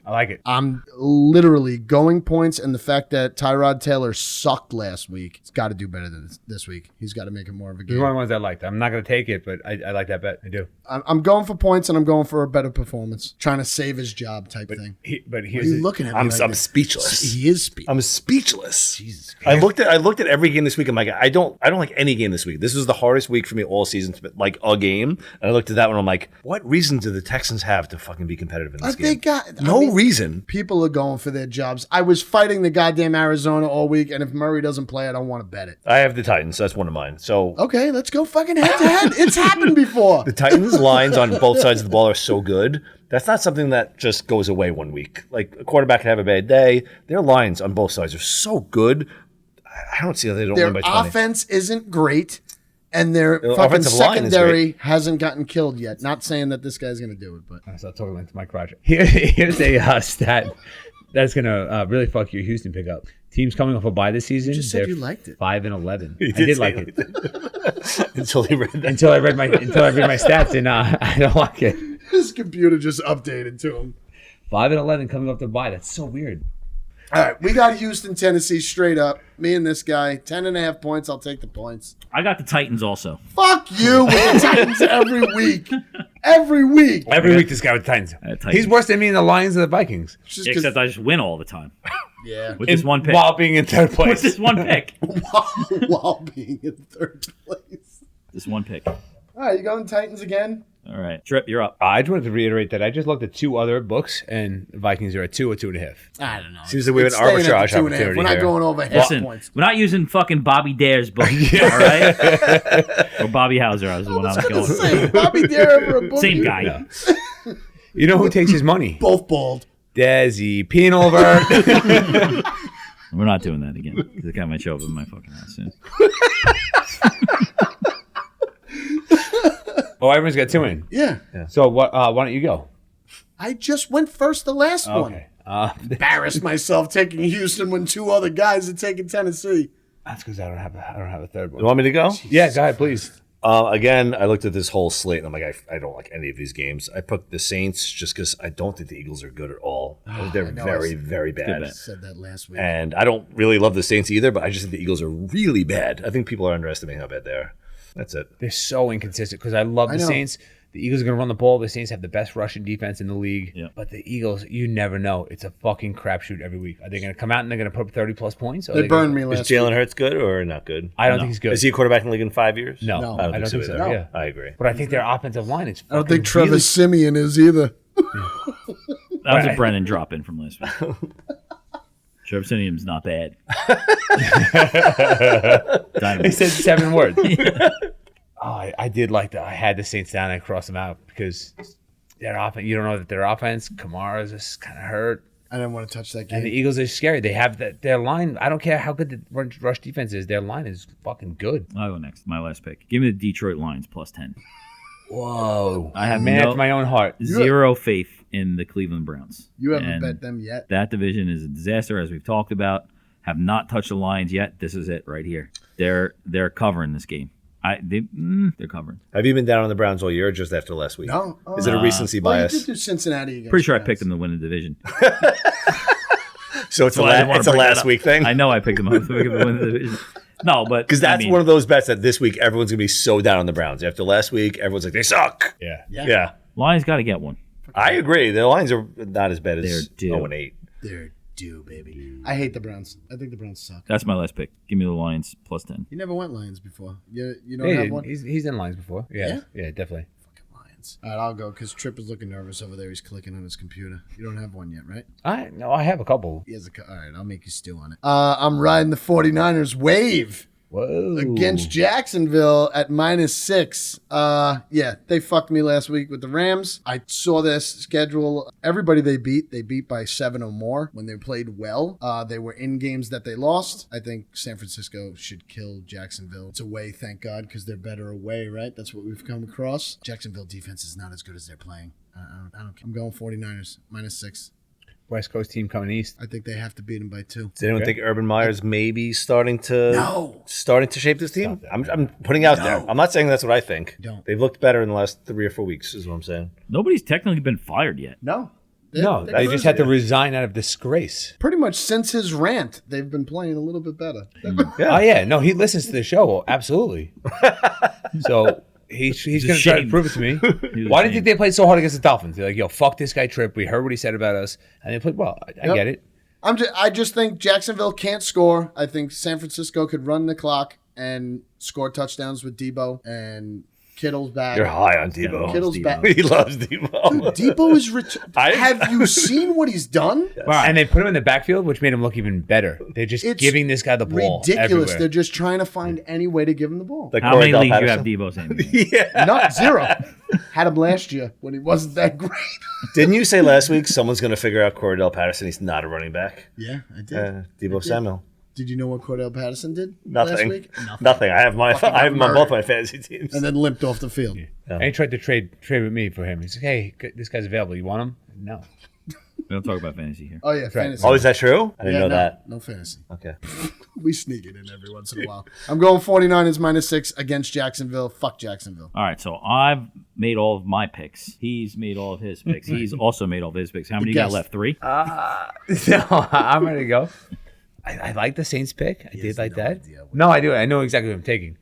Speaker 4: I like it.
Speaker 2: I'm literally going points, and the fact that Tyrod Taylor sucked last week, he's got to do better than this week. He's got to make it more of a
Speaker 4: These are one of
Speaker 2: game.
Speaker 4: the ones I liked. I'm not going to take it, but I like that bet. I do.
Speaker 2: I'm going for points, and I'm going for a better performance. Trying to save his job type thing.
Speaker 4: But
Speaker 2: What
Speaker 4: here's
Speaker 2: are you looking at me
Speaker 3: I'm
Speaker 2: like that?
Speaker 3: speechless.
Speaker 2: He is speaking.
Speaker 3: I'm speechless.
Speaker 2: Jesus
Speaker 3: I looked at every game this week. I'm like, I don't like any game this week. This was the hardest week for me all season, like a game. And I looked at that one. I'm like, what reason do the Texans have to fucking be competitive in this game?
Speaker 2: They got
Speaker 3: No reason.
Speaker 2: People are going for their jobs. I was fighting the goddamn Arizona all week, and if Murray doesn't play, I don't want to bet it.
Speaker 3: I have the Titans. So that's one of mine. So
Speaker 2: Okay, let's go fucking head to head. It's happened before.
Speaker 3: the Titans' lines on both sides of the ball are so good. That's not something that just goes away one week. Like a quarterback can have a bad day. Their lines on both sides are so good. I don't see how they don't
Speaker 2: Their
Speaker 3: win by 20.
Speaker 2: offense isn't great, and their
Speaker 3: Their
Speaker 2: fucking
Speaker 3: offensive line is
Speaker 2: secondary hasn't gotten killed yet. Not saying that this guy's going to do it, but
Speaker 4: I start talking into my crotch. Here's a stat that's going to really fuck your Houston pickup. Teams coming off a bye this season.
Speaker 2: just said
Speaker 4: they're
Speaker 2: you liked it.
Speaker 4: 5-11.
Speaker 3: He
Speaker 4: I did
Speaker 3: say
Speaker 4: like it
Speaker 3: until he read that.
Speaker 4: until I read my stats, and I don't like it.
Speaker 2: His computer just updated to him.
Speaker 4: 5-11 coming off the bye. That's so weird.
Speaker 2: All right, we got Houston, Tennessee straight up. Me and this guy, 10.5 points. I'll take the points.
Speaker 1: I got the Titans also.
Speaker 2: Fuck you with the Titans every week. Every week.
Speaker 4: Every week, this guy with Titans.
Speaker 1: Titans.
Speaker 4: He's worse than me in the Lions and the Vikings.
Speaker 2: Just 'cause-
Speaker 1: Except I just win all the time
Speaker 2: yeah.
Speaker 1: with this one pick.
Speaker 4: While being in third
Speaker 1: With
Speaker 4: place.
Speaker 1: this one pick.
Speaker 2: While being in third place.
Speaker 1: This one pick.
Speaker 2: All right, you going Titans again?
Speaker 1: All right. Trip, you're up.
Speaker 4: I just wanted to reiterate that I just looked at 2 other books, and the Vikings are at 2 or 2.5.
Speaker 2: I don't know.
Speaker 3: Seems like we have
Speaker 2: It's
Speaker 3: an
Speaker 2: staying at the
Speaker 3: arbitrage
Speaker 2: 2.5.
Speaker 3: opportunity
Speaker 2: We're not
Speaker 3: here.
Speaker 2: going over half
Speaker 1: Listen,
Speaker 2: points.
Speaker 1: we're not using fucking Bobby Dare's book, all right? Or Bobby Hauser, I was the one I was going for.
Speaker 2: Say, Bobby Dare over a book.
Speaker 1: Same guy.
Speaker 4: You know who takes his money?
Speaker 2: Both bald.
Speaker 4: Desi Penalvert.
Speaker 1: We're not doing that again. The guy might show up in my fucking house soon.
Speaker 4: Oh, everyone's got 2 in.
Speaker 2: Yeah.
Speaker 4: So what? Why don't you go?
Speaker 2: I just went first the last one.
Speaker 4: Okay.
Speaker 2: Embarrassed myself taking Houston when 2 other guys are taking Tennessee.
Speaker 4: That's because I don't have a third
Speaker 3: You
Speaker 4: one.
Speaker 3: want me to go?
Speaker 4: Yeah, go ahead, please.
Speaker 3: Again, I looked at this whole slate and I'm like, I don't like any of these games. I picked the Saints just because I don't think the Eagles are good at all. They're
Speaker 2: know.
Speaker 3: very, very
Speaker 1: Good
Speaker 3: bad.
Speaker 1: bet.
Speaker 2: I said that last week.
Speaker 3: And I don't really love the Saints either, but I just think the Eagles are really bad. I think people are underestimating how bad they are. That's it.
Speaker 4: They're so inconsistent because I love the
Speaker 2: know.
Speaker 4: Saints. The Eagles are going to run the ball. The Saints have the best rushing defense in the league.
Speaker 1: Yeah.
Speaker 4: But the Eagles, you never know. It's a fucking crapshoot every week. Are they going to come out and they're going to put up 30-plus points? Or are
Speaker 2: They burned
Speaker 4: gonna-
Speaker 2: me
Speaker 3: Is
Speaker 2: last week.
Speaker 3: Jalen Hurts good or not good?
Speaker 4: I don't think he's good.
Speaker 3: Is he a quarterback in the league in 5 years?
Speaker 4: No,
Speaker 2: No.
Speaker 4: I don't think so.
Speaker 3: either.
Speaker 4: Yeah.
Speaker 3: I agree.
Speaker 4: But I think their offensive line is
Speaker 2: I don't think
Speaker 4: fucking
Speaker 2: Trevor
Speaker 4: really-
Speaker 2: Simeon is either.
Speaker 1: That was a Brennan drop in from last week. Strepsinium's not bad.
Speaker 4: He
Speaker 1: Dynamite.
Speaker 4: said 7 words. I did like that. I had the Saints down and crossed them out because their offense. You don't know that their offense. Kamara's just kind of hurt.
Speaker 2: I didn't want to touch that
Speaker 4: And the
Speaker 2: game.
Speaker 4: Eagles are scary. They have their line. I don't care how good the rush defense is. Their line is fucking good.
Speaker 1: I'll go next. My last pick. Give me the Detroit Lions +10.
Speaker 4: Whoa!
Speaker 1: I have
Speaker 4: man
Speaker 1: no-
Speaker 4: after my own heart.
Speaker 1: Zero faith in the Cleveland Browns.
Speaker 2: You haven't
Speaker 1: And
Speaker 2: bet them yet.
Speaker 1: That division is a disaster, as we've talked about. Have not touched the Lions yet. This is it right here. They're covering this game. They're covering.
Speaker 3: Have you been down on the Browns all year or just after last week?
Speaker 2: No.
Speaker 3: Is it a recency
Speaker 2: Well, you
Speaker 3: bias?
Speaker 2: did do Cincinnati against
Speaker 1: Pretty sure I
Speaker 2: the
Speaker 1: picked
Speaker 2: Browns.
Speaker 1: them to win the division.
Speaker 3: So it's
Speaker 1: Well, I didn't wanna
Speaker 3: it's a
Speaker 1: bring that
Speaker 3: last
Speaker 1: up.
Speaker 3: week thing?
Speaker 1: I know I picked them up to win the division. No, but
Speaker 3: Because that's one of those bets that this week everyone's going to be so down on the Browns. After last week, everyone's like, they suck.
Speaker 4: Yeah.
Speaker 3: Yeah.
Speaker 1: Lions got to get one.
Speaker 3: I agree. The Lions are not as bad
Speaker 1: They're
Speaker 3: as
Speaker 1: due.
Speaker 3: 0-8.
Speaker 2: They're due, baby. I hate the Browns. I think the Browns suck.
Speaker 1: That's my last pick. Give me the Lions +10.
Speaker 2: You never went Lions before. You don't
Speaker 4: Yeah,
Speaker 2: have one?
Speaker 4: he's in lines before. Yeah, definitely.
Speaker 2: Fucking Lions. All right, I'll go because Tripp is looking nervous over there. He's clicking on his computer. You don't have one yet, right?
Speaker 4: I have a couple.
Speaker 2: He has all right, I'll make you stew on it. I'm riding the 49ers wave
Speaker 4: Whoa!
Speaker 2: against Jacksonville at -6. Yeah, they fucked me last week with the Rams. I saw this schedule. Everybody they beat by 7 or more when they played well. They were in games that they lost. I think San Francisco should kill Jacksonville. It's away, thank God, because they're better away, right? That's what we've come across. Jacksonville defense is not as good as they're playing. I don't care. I'm going 49ers -6.
Speaker 4: West Coast team coming east.
Speaker 2: I think they have to beat them by 2.
Speaker 3: Does anyone
Speaker 4: Okay.
Speaker 3: think Urban Meyer's maybe starting to shape this team?
Speaker 4: Stop that.
Speaker 3: I'm putting out there. I'm not saying that's what I think.
Speaker 2: Don't.
Speaker 3: They've looked better in the last 3 or 4 weeks, is what I'm saying.
Speaker 1: Nobody's technically been fired yet.
Speaker 2: No.
Speaker 4: No, they just had to resign out of disgrace.
Speaker 2: Pretty much since his rant, they've been playing a little bit better.
Speaker 4: Oh yeah, no, he listens to the show. Absolutely. So he's going to try to
Speaker 1: ashamed.
Speaker 4: prove it to me.
Speaker 1: He was
Speaker 4: Why do you
Speaker 1: ashamed.
Speaker 4: think they played so hard against the Dolphins? They're like, yo, fuck this guy Tripp. We heard what he said about us, and they played well. I get it.
Speaker 2: I just think Jacksonville can't score. I think San Francisco could run the clock and score touchdowns with Debo, and Kittle's back.
Speaker 3: You're high on Debo.
Speaker 2: Kittle's back.
Speaker 3: He loves Debo.
Speaker 2: Dude, Debo is Have you seen what he's done?
Speaker 4: And they put him in the backfield, which made him look even better. They're just
Speaker 2: It's
Speaker 4: giving this guy the ball.
Speaker 2: Ridiculous.
Speaker 4: Everywhere.
Speaker 2: They're just trying to find any way to give him the ball.
Speaker 3: Like
Speaker 1: How many
Speaker 3: Cordell
Speaker 1: leagues do you have
Speaker 3: Patterson.
Speaker 1: Debo saying?
Speaker 3: Yeah.
Speaker 2: Not 0. Had him last year when he wasn't that great.
Speaker 3: Didn't you say last week someone's going to figure out Cordell Patterson? He's not a running back.
Speaker 2: Yeah, I did.
Speaker 3: Debo Samuel.
Speaker 2: Did you know what Cordell Patterson did last
Speaker 3: Nothing.
Speaker 2: week?
Speaker 3: Nothing. I have him on
Speaker 2: murder.
Speaker 3: both my fantasy teams.
Speaker 2: And then limped off the field.
Speaker 4: And he tried to trade with me for him. He's like, hey, this guy's available. You want him? No.
Speaker 1: We don't talk about fantasy here.
Speaker 2: Oh, yeah, fantasy.
Speaker 3: Oh, is that true? I didn't know
Speaker 2: no,
Speaker 3: that.
Speaker 2: No fantasy.
Speaker 3: Okay.
Speaker 2: We sneak it in every once in a while. I'm going 49ers -6 against Jacksonville. Fuck Jacksonville.
Speaker 1: All right, so I've made all of my picks. He's made all of his picks. He's also made all of his picks. How many you got
Speaker 2: guest.
Speaker 1: left? 3?
Speaker 4: No, I'm ready to go. I like the Saints pick. I did like that. No, I do. I know exactly what I'm taking.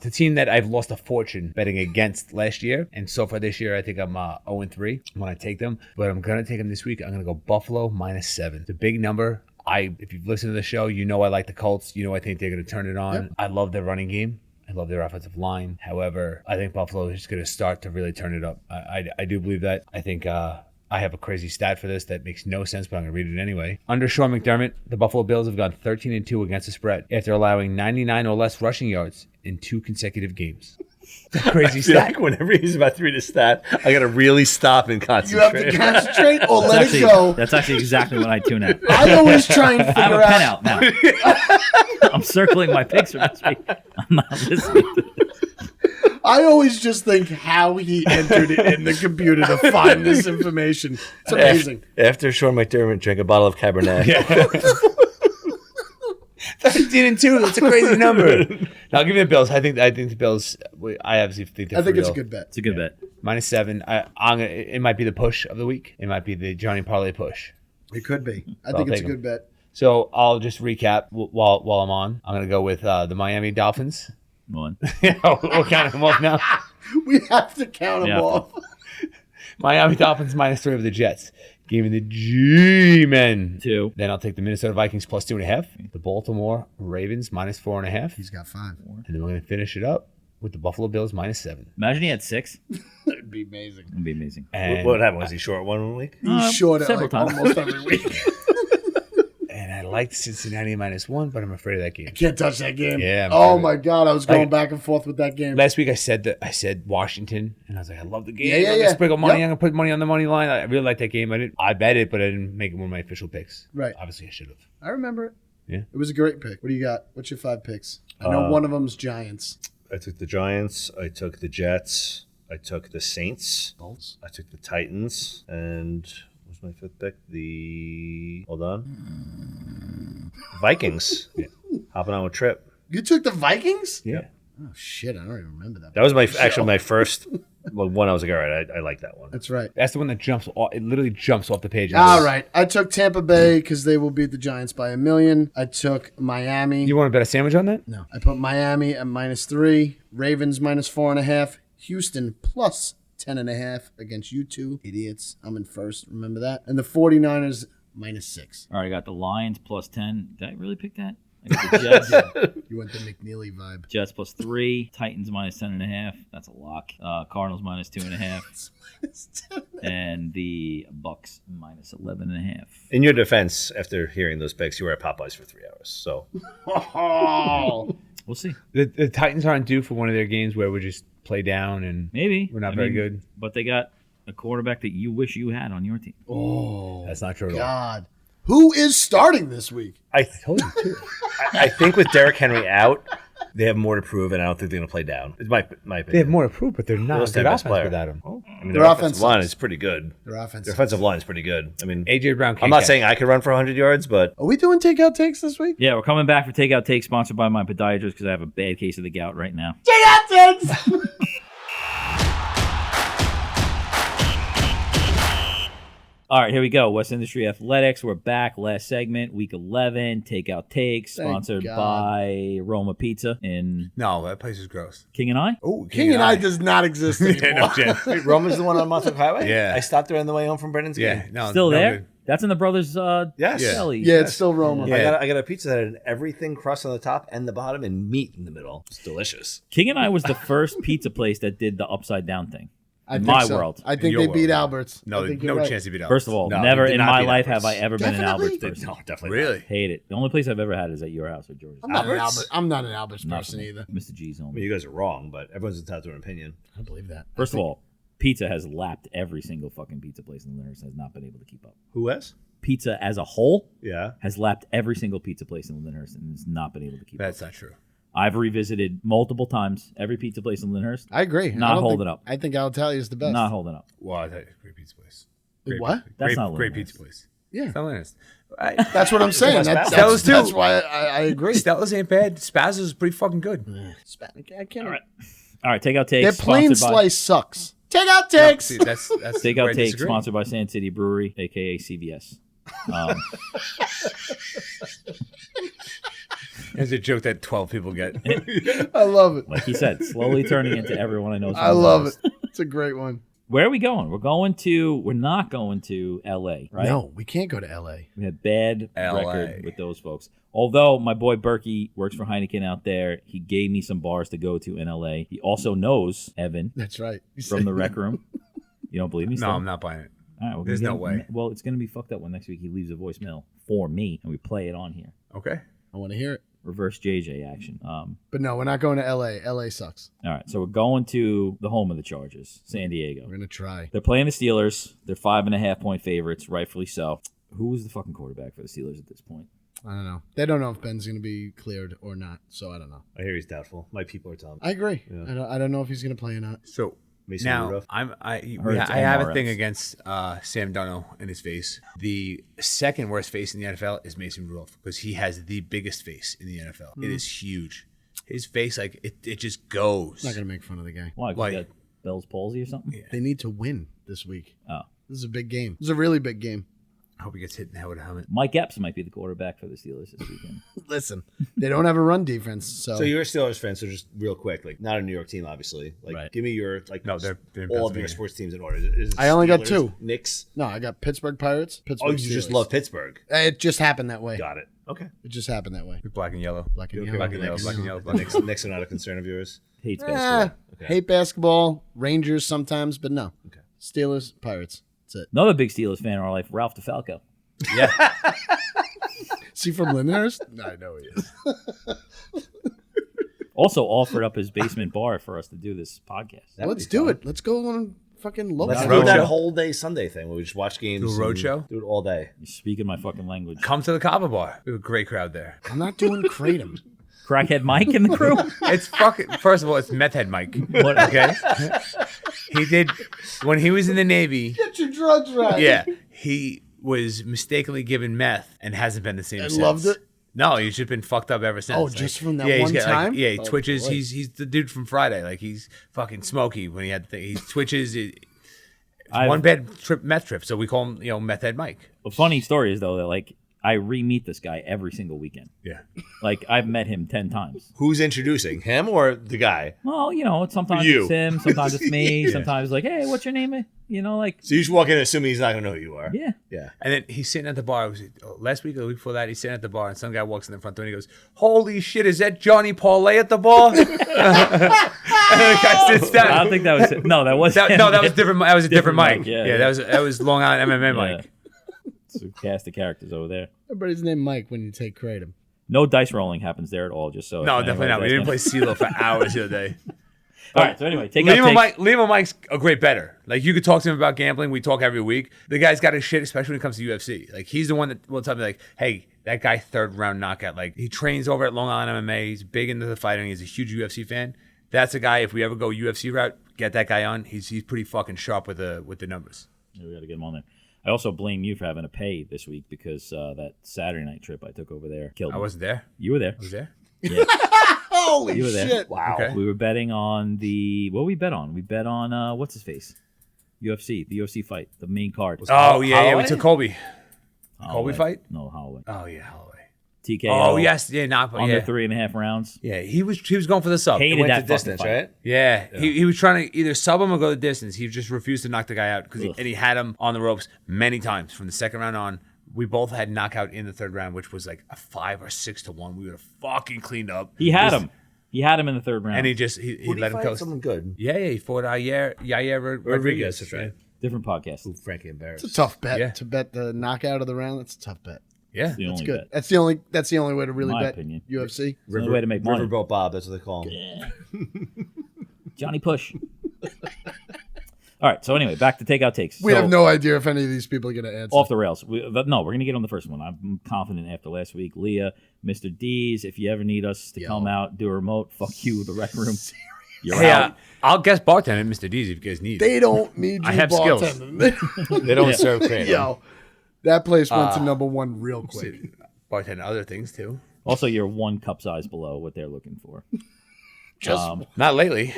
Speaker 4: The team that I've lost a fortune betting against last year, and so far this year, I think I'm 0-3 when I take them. But I'm gonna take them this week. I'm gonna go Buffalo -7. It's a big number. If you've listened to the show, you know I like the Colts. You know I think they're gonna turn it on.
Speaker 2: Yep.
Speaker 4: I love their running game. I love their offensive line. However, I think Buffalo is going to start to really turn it up. I do believe that. I think I have a crazy stat for this that makes no sense, but I'm going to read it anyway. Under Sean McDermott, the Buffalo Bills have gone 13-2 against the spread after allowing 99 or less rushing yards in 2 consecutive games. It's a crazy
Speaker 3: I feel
Speaker 4: stat.
Speaker 3: like whenever he's about to read a stat, I got to really stop and
Speaker 2: You have
Speaker 3: concentrate.
Speaker 2: to concentrate or let it go.
Speaker 1: That's actually exactly what I tune out.
Speaker 2: I always try and
Speaker 1: I have
Speaker 2: figure
Speaker 1: a pen
Speaker 2: out.
Speaker 1: out now. I'm circling my picks for this week. I'm not listening to this.
Speaker 2: I always just think how he entered it in the computer to find this information. It's amazing.
Speaker 3: After Sean McDermott drank a bottle of Cabernet.
Speaker 4: 13-2. That's a crazy number. Now, I'll give you the Bills. I think the Bills. I obviously think they're
Speaker 2: I think
Speaker 4: for
Speaker 2: it's a
Speaker 4: real.
Speaker 2: good bet.
Speaker 1: It's a good bet.
Speaker 4: -7. It might be the push of the week. It might be the Johnny Parlay push.
Speaker 2: It could be. I
Speaker 4: I'll
Speaker 2: think it's a
Speaker 4: take 'em.
Speaker 2: good bet.
Speaker 4: So I'll just recap while I'm on. I'm going to go with the Miami Dolphins.
Speaker 1: 1.
Speaker 4: We'll count them off now.
Speaker 2: We have to count them
Speaker 1: Yeah.
Speaker 2: off.
Speaker 4: Miami Dolphins -3 of the Jets. Give me the G-Men.
Speaker 1: 2.
Speaker 4: Then I'll take the Minnesota Vikings +2.5. The Baltimore Ravens -4.5.
Speaker 2: He's got 5.
Speaker 4: And then we're going to finish it up with the Buffalo Bills -7.
Speaker 1: Imagine he had 6.
Speaker 2: It'd be amazing.
Speaker 1: It'd be amazing.
Speaker 4: And,
Speaker 3: What happened? Was he short one week?
Speaker 2: He's short it
Speaker 1: several
Speaker 2: like
Speaker 1: times.
Speaker 2: almost every week.
Speaker 4: and I like Cincinnati -1, but I'm afraid of that game.
Speaker 2: Can't touch that game.
Speaker 4: Yeah, I'm
Speaker 2: Oh
Speaker 4: sure.
Speaker 2: my God, I was going back and forth with that game.
Speaker 4: Last week I said Washington, and I was like, I love the game.
Speaker 2: Yeah,
Speaker 4: I'm gonna sprinkle money.
Speaker 2: Yep.
Speaker 4: I'm gonna put money on the money line. I really like that game. I bet it, but I didn't make it one of my official picks.
Speaker 2: Right.
Speaker 4: Obviously, I should have.
Speaker 2: I remember it.
Speaker 4: Yeah.
Speaker 2: It was a great pick. What do you got? What's your 5 picks? I know one of them's Giants.
Speaker 3: I took the Giants. I took the Jets. I took the Saints.
Speaker 2: Bolts.
Speaker 3: I took the Titans. And what was my 5th pick? Hold on. Vikings. Yeah. Hopping on with Trip.
Speaker 2: You took the Vikings?
Speaker 3: Yeah.
Speaker 2: Oh shit, I don't even remember that.
Speaker 3: That was my first one. I was like, all right, I like that one.
Speaker 2: That's right.
Speaker 4: That's the one that jumps off. It literally jumps off the page.
Speaker 2: All right. I took Tampa Bay because they will beat the Giants by 1 million. I took Miami.
Speaker 4: You want to bet a sandwich on that?
Speaker 2: No. I put Miami at -3, Ravens -4.5, Houston plus 10.5 against you two idiots. I'm in first. Remember that. And the 49ers -6.
Speaker 1: All right, I got the Lions plus 10. Did I really pick that? I got the Jets.
Speaker 2: You went the McNeely vibe.
Speaker 1: Jets plus 3. Titans minus 10.5. That's a lock. Cardinals minus 2.5. And the Bucks minus 11.5.
Speaker 3: In your defense, after hearing those picks, you were at Popeyes for 3 hours. So
Speaker 2: Oh.
Speaker 1: We'll see.
Speaker 4: The Titans aren't due for one of their games where we just play down and
Speaker 1: Maybe.
Speaker 4: we're not very good.
Speaker 1: But they got a quarterback that you wish you had on your team.
Speaker 2: Oh.
Speaker 4: That's not true at all.
Speaker 2: God. Who is starting this week?
Speaker 3: I
Speaker 4: Told you too.
Speaker 3: I think with Derrick Henry out, they have more to prove, and I don't think they're going to play down. It's my opinion.
Speaker 4: They have more to prove, but they're not
Speaker 3: Who's
Speaker 4: a
Speaker 3: their
Speaker 4: good
Speaker 3: best
Speaker 4: offense
Speaker 3: player?
Speaker 4: without him.
Speaker 3: I mean,
Speaker 2: Their
Speaker 3: their
Speaker 2: offense
Speaker 3: offensive line
Speaker 2: sucks.
Speaker 3: is pretty good.
Speaker 2: Their offense.
Speaker 3: Their offensive line is pretty good. I mean,
Speaker 4: AJ Brown can't
Speaker 3: I'm not
Speaker 4: catch.
Speaker 3: saying I could run for 100 yards, but
Speaker 2: Are we doing takeout takes this week?
Speaker 1: Yeah, we're coming back for Takeout Take, sponsored by my podiatrist because I have a bad case of the gout right now.
Speaker 2: Takeout takes!
Speaker 1: All right, here we go. West Industry Athletics. We're back. Last segment, week 11. Takeout Take,
Speaker 2: Thank
Speaker 1: sponsored
Speaker 2: God.
Speaker 1: by Roma Pizza in
Speaker 4: No, that place is gross.
Speaker 1: King and I.
Speaker 4: Oh,
Speaker 2: King and I does not exist anymore.
Speaker 4: Yeah, no chance.
Speaker 3: wait, Roma's the one on Montauk Highway?
Speaker 4: Yeah.
Speaker 3: I stopped there on the way home from Brennan's
Speaker 4: Yeah,
Speaker 3: game.
Speaker 4: no,
Speaker 1: Still
Speaker 4: no
Speaker 1: there?
Speaker 4: good.
Speaker 1: That's in the Brothers
Speaker 3: Yes.
Speaker 1: Deli.
Speaker 2: Yeah, it's still Roma.
Speaker 4: Yeah.
Speaker 3: I got a pizza that had everything crust on the top and the bottom and meat in the middle. It's delicious.
Speaker 1: King and I was the first pizza place that did the upside down thing.
Speaker 2: I
Speaker 1: In
Speaker 2: think
Speaker 1: my
Speaker 2: so.
Speaker 1: world.
Speaker 2: I think
Speaker 4: In
Speaker 2: they
Speaker 4: your
Speaker 2: beat
Speaker 4: world.
Speaker 2: Albert's.
Speaker 4: No,
Speaker 2: I think
Speaker 4: no
Speaker 2: you're right.
Speaker 4: chance to beat Alberts.
Speaker 1: First of all,
Speaker 3: No,
Speaker 1: never
Speaker 3: they did
Speaker 1: in
Speaker 3: not
Speaker 1: my
Speaker 3: beat
Speaker 1: life
Speaker 3: Alberts.
Speaker 1: have I ever been an
Speaker 2: Definitely.
Speaker 1: Alberts person.
Speaker 3: No, definitely
Speaker 4: Really?
Speaker 1: Hate it. The only place I've ever had is at your house or George's.
Speaker 2: I'm not, an
Speaker 3: Albert's?
Speaker 2: Albert, I'm not an Albert's
Speaker 1: Nothing.
Speaker 2: person either.
Speaker 1: Mr. G's
Speaker 3: I
Speaker 1: home.
Speaker 3: mean, you guys are wrong, but everyone's entitled to an opinion.
Speaker 2: I believe that.
Speaker 1: First of all, pizza has lapped every single fucking pizza place in Lindenhurst, has not been able to keep up.
Speaker 3: Who has?
Speaker 1: Pizza as a whole
Speaker 3: Yeah.
Speaker 1: has lapped every single pizza place in Lindenhurst and has not been able to keep up.
Speaker 4: That's not true.
Speaker 1: I've revisited multiple times every pizza place in Lindenhurst.
Speaker 2: I agree.
Speaker 1: Not
Speaker 2: I don't
Speaker 1: holding
Speaker 2: think-
Speaker 1: up.
Speaker 2: I think Alitalia is the best.
Speaker 1: Not holding up.
Speaker 4: Well, I tell you, great pizza place. Great,
Speaker 2: What?
Speaker 1: That's
Speaker 4: great,
Speaker 1: not
Speaker 4: great
Speaker 1: Lindenhurst.
Speaker 4: pizza place.
Speaker 2: Yeah.
Speaker 4: It's not Lindenhurst.
Speaker 2: That's what I'm saying. That's,
Speaker 4: Stella's too.
Speaker 2: that's why I agree.
Speaker 4: Stella's ain't bad. Spaz's is pretty fucking good.
Speaker 2: I can't.
Speaker 1: All right, Takeout Take.
Speaker 2: Their plain
Speaker 1: sponsored by-
Speaker 2: slice sucks. Takeout takes.
Speaker 4: See, that's
Speaker 1: Takeout
Speaker 4: where I
Speaker 1: Take,
Speaker 4: disagree.
Speaker 1: sponsored by Sand City Brewery, a.k.a. CVS.
Speaker 4: It's a joke that 12 people get.
Speaker 2: I love it.
Speaker 1: Like he said, slowly turning into everyone I know.
Speaker 2: I love it. It's a great one.
Speaker 1: Where are we going? We're not going to L.A., right?
Speaker 2: No, we can't go to L.A.
Speaker 1: We had bad
Speaker 4: LA.
Speaker 1: record with those folks. Although my boy Berkey works for Heineken out there, he gave me some bars to go to in L.A. He also knows Evan
Speaker 2: That's right.
Speaker 1: from the rec room. You don't believe me?
Speaker 4: No,
Speaker 1: still?
Speaker 4: I'm not buying it.
Speaker 1: All right, we're
Speaker 4: There's
Speaker 1: gonna
Speaker 4: no way.
Speaker 1: Well, it's going to be fucked up when next week he leaves a voicemail for me and we play it on here.
Speaker 4: Okay.
Speaker 2: I want to hear it.
Speaker 1: Reverse JJ action.
Speaker 2: But no, we're not going to L.A. L.A. sucks.
Speaker 1: All right, so we're going to the home of the Chargers, San Diego.
Speaker 2: We're going to try.
Speaker 1: They're playing the Steelers. They're 5.5-point favorites, rightfully so. Who is the fucking quarterback for the Steelers at this point?
Speaker 2: I don't know. They don't know if Ben's going to be cleared or not, so I don't know.
Speaker 3: I hear he's doubtful. My people are telling me.
Speaker 2: I agree.
Speaker 3: Yeah.
Speaker 2: I don't know if he's going to play or not.
Speaker 4: So
Speaker 3: Mason
Speaker 4: now
Speaker 3: Rudolph.
Speaker 1: heard
Speaker 4: I
Speaker 1: it's
Speaker 4: have a
Speaker 1: MRS.
Speaker 4: thing against Sam Darnold and his face. The second worst face in the NFL is Mason Rudolph because he has the biggest face in the NFL. It is huge. His face, like it just goes.
Speaker 2: I'm not going to make fun of the guy.
Speaker 1: Why? 'Cause
Speaker 4: Like-
Speaker 1: he got Bell's palsy or something?
Speaker 2: They need to win this week.
Speaker 1: Oh.
Speaker 2: This is a big game. This is a really big game.
Speaker 4: I hope he gets hit in the head with a helmet.
Speaker 1: Mike Epps might be the quarterback for the Steelers this weekend.
Speaker 2: Listen, they don't have a run defense, so,
Speaker 3: So you're a Steelers fan, so just real quick, like not a New York team, obviously. Like,
Speaker 1: Right.
Speaker 3: give me your like
Speaker 4: No, they're in
Speaker 3: all of your
Speaker 4: Pennsylvania.
Speaker 3: sports teams in order. Is it
Speaker 2: I only got
Speaker 3: Steelers,
Speaker 2: two.
Speaker 3: Knicks.
Speaker 2: no, I got Pittsburgh Pirates, Pittsburgh
Speaker 3: Oh, you just
Speaker 2: Steelers.
Speaker 3: love Pittsburgh.
Speaker 2: It just happened that way.
Speaker 3: Got it. Okay.
Speaker 2: It just happened that way.
Speaker 4: Black and yellow.
Speaker 2: Black and
Speaker 3: Okay,
Speaker 2: yellow.
Speaker 4: Black and yellow. Black and yellow. Black and
Speaker 3: Knicks, Knicks are not a concern of yours.
Speaker 1: Hates
Speaker 2: Eh,
Speaker 1: basketball.
Speaker 3: Okay.
Speaker 2: hate basketball, Rangers sometimes, but no.
Speaker 3: Okay.
Speaker 2: Steelers, Pirates. That's it.
Speaker 1: Another big Steelers fan in our life, Ralph DeFalco.
Speaker 3: Yeah.
Speaker 2: Is he from Lindenhurst? No, I know he is.
Speaker 1: Also offered up his basement bar for us to do this podcast.
Speaker 2: Let's do it. Let's go on fucking local.
Speaker 3: Let's
Speaker 4: Road
Speaker 3: do that
Speaker 4: show.
Speaker 3: whole day Sunday thing where we just watch games.
Speaker 4: Do a road
Speaker 3: and
Speaker 4: show?
Speaker 3: Do it all day.
Speaker 1: You're speaking my fucking language.
Speaker 4: Come to the Kava Bar. We have a great crowd there.
Speaker 2: I'm not doing Kratom.
Speaker 1: Crackhead Mike in the crew?
Speaker 4: It's fucking. First of all, it's Meth Head Mike.
Speaker 1: What?
Speaker 4: Okay. He did when he was in the Navy.
Speaker 2: Get your drugs right.
Speaker 4: Yeah, he was mistakenly given meth and hasn't been the same.
Speaker 2: I
Speaker 4: since.
Speaker 2: loved it.
Speaker 4: No, he's just been fucked up ever since.
Speaker 2: Oh, just from that
Speaker 4: he's
Speaker 2: one time?
Speaker 4: he
Speaker 2: Oh,
Speaker 4: twitches.
Speaker 2: boy.
Speaker 4: He's the dude from Friday. Like he's fucking smoky when he had the thing. He twitches.
Speaker 1: I've-
Speaker 4: One bad meth trip, so we call him Meth Head Mike.
Speaker 1: The funny story is, though, that, like, I re-meet this guy every single weekend.
Speaker 4: Yeah.
Speaker 1: Like, I've met him 10 times.
Speaker 3: Who's introducing him or the guy?
Speaker 1: Well, sometimes
Speaker 3: You.
Speaker 1: it's him, sometimes it's me,
Speaker 3: Yeah.
Speaker 1: sometimes like, hey, what's your name? Like,
Speaker 3: So you just walk in assuming he's not gonna know who you are.
Speaker 1: yeah.
Speaker 3: Yeah.
Speaker 4: And then he's sitting at the bar. It was last week or the week before that. He's sitting at the bar, and some guy walks in the front door and he goes, "Holy shit, is that Johnny Paulay at the bar?" And the guy sits down.
Speaker 1: I don't think that was it. No, that wasn't him.
Speaker 4: that was different. That was a different
Speaker 1: Different
Speaker 4: Mike.
Speaker 1: Mike, yeah.
Speaker 4: That was Long Island MMA
Speaker 1: Yeah.
Speaker 4: Mike.
Speaker 1: So cast the characters over there.
Speaker 2: Everybody's named Mike when you take Kratom.
Speaker 1: No dice rolling happens there at all, just so.
Speaker 4: No,
Speaker 1: if
Speaker 4: definitely not. We
Speaker 1: anybody's
Speaker 4: didn't
Speaker 1: asking.
Speaker 4: play CeeLo for hours the other day.
Speaker 1: All right, so anyway, Takeout
Speaker 4: Mike's a great bettor. Like, you could talk to him about gambling. We talk every week. The guy's got his shit, especially when it comes to UFC. Like, he's the one that will tell me, like, hey, that guy third round knockout. Like, he trains over at Long Island MMA. He's big into the fighting. He's a huge UFC fan. That's a guy, if we ever go UFC route, get that guy on. He's pretty fucking sharp with the numbers.
Speaker 1: Yeah, we got to get him on there. I also blame you for having to pay this week because that Saturday night trip I took over there killed me.
Speaker 4: I wasn't there.
Speaker 1: You were there.
Speaker 4: I was there.
Speaker 1: Yeah.
Speaker 2: Holy
Speaker 1: You were there.
Speaker 2: shit.
Speaker 3: Wow.
Speaker 4: Okay.
Speaker 1: We were betting on what we bet on? We bet on what's his face? The UFC fight, the main card.
Speaker 4: Oh, yeah. We
Speaker 3: Holloway?
Speaker 4: took Colby.
Speaker 1: Holloway.
Speaker 4: fight?
Speaker 1: No, Holloway.
Speaker 4: Oh, yeah, Holloway.
Speaker 1: TKO.
Speaker 4: Oh, yes. Yeah, knocked.
Speaker 1: Under
Speaker 4: Yeah.
Speaker 1: 3.5 rounds.
Speaker 4: Yeah, he was going for the sub.
Speaker 1: Hated
Speaker 3: Went
Speaker 1: that
Speaker 3: to
Speaker 1: fucking
Speaker 3: distance,
Speaker 1: fight.
Speaker 3: right?
Speaker 4: Yeah, he was trying to either sub him or go the distance. He just refused to knock the guy out
Speaker 1: Ugh.
Speaker 4: and he had him on the ropes many times from the second round on. We both had knockout in the third round, which was like a 5 or 6 to 1. We would have fucking cleaned up.
Speaker 1: He had him. He had him in the third round.
Speaker 4: and he
Speaker 3: Who
Speaker 4: let him coast.
Speaker 3: Someone good.
Speaker 4: Yeah, he fought Yair Rodriguez.
Speaker 3: That's right.
Speaker 1: Different podcast.
Speaker 3: Who Frankie embarrassed.
Speaker 2: It's a tough bet
Speaker 4: Yeah.
Speaker 2: to bet the knockout of the round. That's a tough bet.
Speaker 4: Yeah,
Speaker 1: The
Speaker 2: That's
Speaker 1: only
Speaker 2: good.
Speaker 1: bet.
Speaker 2: That's the only way to really
Speaker 1: My
Speaker 2: bet
Speaker 1: opinion.
Speaker 2: UFC.
Speaker 1: It's the only way to make money.
Speaker 3: Riverboat Bob, that's what they call him.
Speaker 1: Yeah. Johnny Push. All right. So anyway, back to Takeout Takes.
Speaker 2: We
Speaker 1: So,
Speaker 2: have no idea if any of these people are going to answer.
Speaker 1: off the rails. No, we're gonna get on the first one. I'm confident after last week. Leah, Mr. D's. If you ever need us to come out, do a remote. Fuck you, the rec room. You're
Speaker 4: Hey,
Speaker 1: out.
Speaker 4: I'll guest bartender at Mr. D's if you guys need.
Speaker 2: They don't need you
Speaker 4: I have skills.
Speaker 2: bartending.
Speaker 3: They don't serve Kratom.
Speaker 2: Yo, that place went to number one real quick.
Speaker 4: bartender other things too.
Speaker 1: Also, you're 1 cup size below what they're looking for.
Speaker 4: Not lately.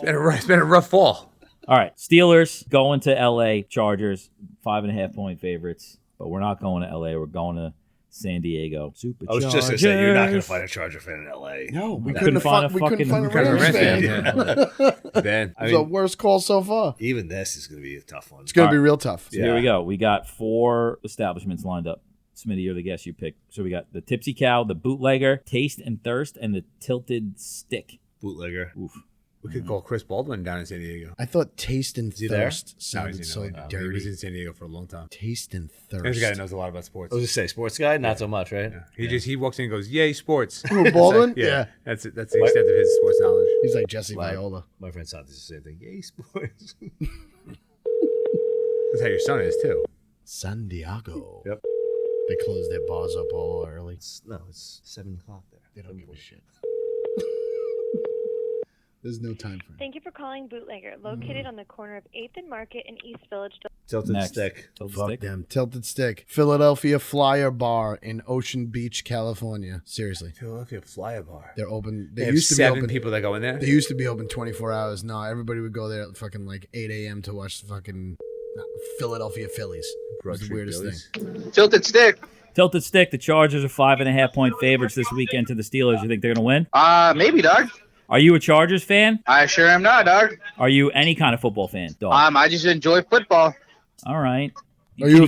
Speaker 4: It's been a rough fall.
Speaker 1: All right, Steelers going to L.A. Chargers, 5.5 point favorites, but we're not going to L.A. We're going to San Diego.
Speaker 3: I was just going to say, you're not going to find a Charger fan in L.A.
Speaker 2: No, we
Speaker 1: couldn't
Speaker 2: couldn't
Speaker 1: find
Speaker 2: find
Speaker 1: a
Speaker 2: we couldn't
Speaker 1: fucking-
Speaker 2: find a Rams fan.
Speaker 4: Yeah. Ben.
Speaker 3: I
Speaker 2: It's the
Speaker 3: mean,
Speaker 2: worst call so far.
Speaker 3: even this is going to be a tough one.
Speaker 2: It's going to be
Speaker 1: All right.
Speaker 2: real tough.
Speaker 1: So here we go. We got 4 establishments lined up. Smitty, you're the guest. You pick. So we got the Tipsy Cow, the Bootlegger, Taste and Thirst, and the Tilted Stick.
Speaker 3: Bootlegger.
Speaker 1: Oof.
Speaker 4: We could call Chris Baldwin down in San Diego.
Speaker 2: I thought Taste and
Speaker 3: he there?
Speaker 2: Thirst
Speaker 4: No,
Speaker 2: sounded
Speaker 4: he's
Speaker 2: so
Speaker 4: in LA. He
Speaker 2: dirty.
Speaker 4: was in San Diego for a long time.
Speaker 2: Taste and
Speaker 4: There's
Speaker 2: Thirst.
Speaker 4: a guy that knows a lot about sports.
Speaker 3: I was going to say, sports guy? Not so much, right?
Speaker 4: He walks in and goes, "Yay, sports!"
Speaker 2: Who, Baldwin?
Speaker 4: Yeah,
Speaker 2: Yeah.
Speaker 4: that's the extent of his sports knowledge.
Speaker 2: He's like Jesse
Speaker 3: Wow.
Speaker 2: Viola.
Speaker 3: My friend Santa's the same thing. Yay, sports.
Speaker 4: That's how your son is too.
Speaker 2: San Diego.
Speaker 3: Yep.
Speaker 2: They close their bars up all early.
Speaker 3: It's 7 o'clock there.
Speaker 2: They don't give a shit. There's no time for it.
Speaker 5: Thank you for calling Bootlegger, located on the corner of 8th and Market in East Village.
Speaker 3: Tilted
Speaker 1: Next.
Speaker 3: stick.
Speaker 1: Tilted
Speaker 2: Fuck
Speaker 1: Stick.
Speaker 2: them. Tilted Stick. Philadelphia Flyer Bar in Ocean Beach, California. Seriously.
Speaker 4: Philadelphia Flyer Bar.
Speaker 2: They're open.
Speaker 4: They
Speaker 2: They
Speaker 4: have
Speaker 2: used to be
Speaker 4: 7
Speaker 2: open.
Speaker 4: people that go in there.
Speaker 2: They used to be open 24 hours. No, everybody would go there at fucking like 8 a.m. to watch the fucking Philadelphia Phillies. It was the weirdest thing.
Speaker 6: Tilted stick.
Speaker 1: Tilted Stick. The Chargers are 5.5 point favorites this weekend to the Steelers. You think they're going to win?
Speaker 6: Maybe, dog.
Speaker 1: Are you a Chargers fan?
Speaker 6: I sure am not, dog.
Speaker 1: Are you any kind of football fan, dog?
Speaker 6: I just enjoy football.
Speaker 1: All right.
Speaker 2: Are you a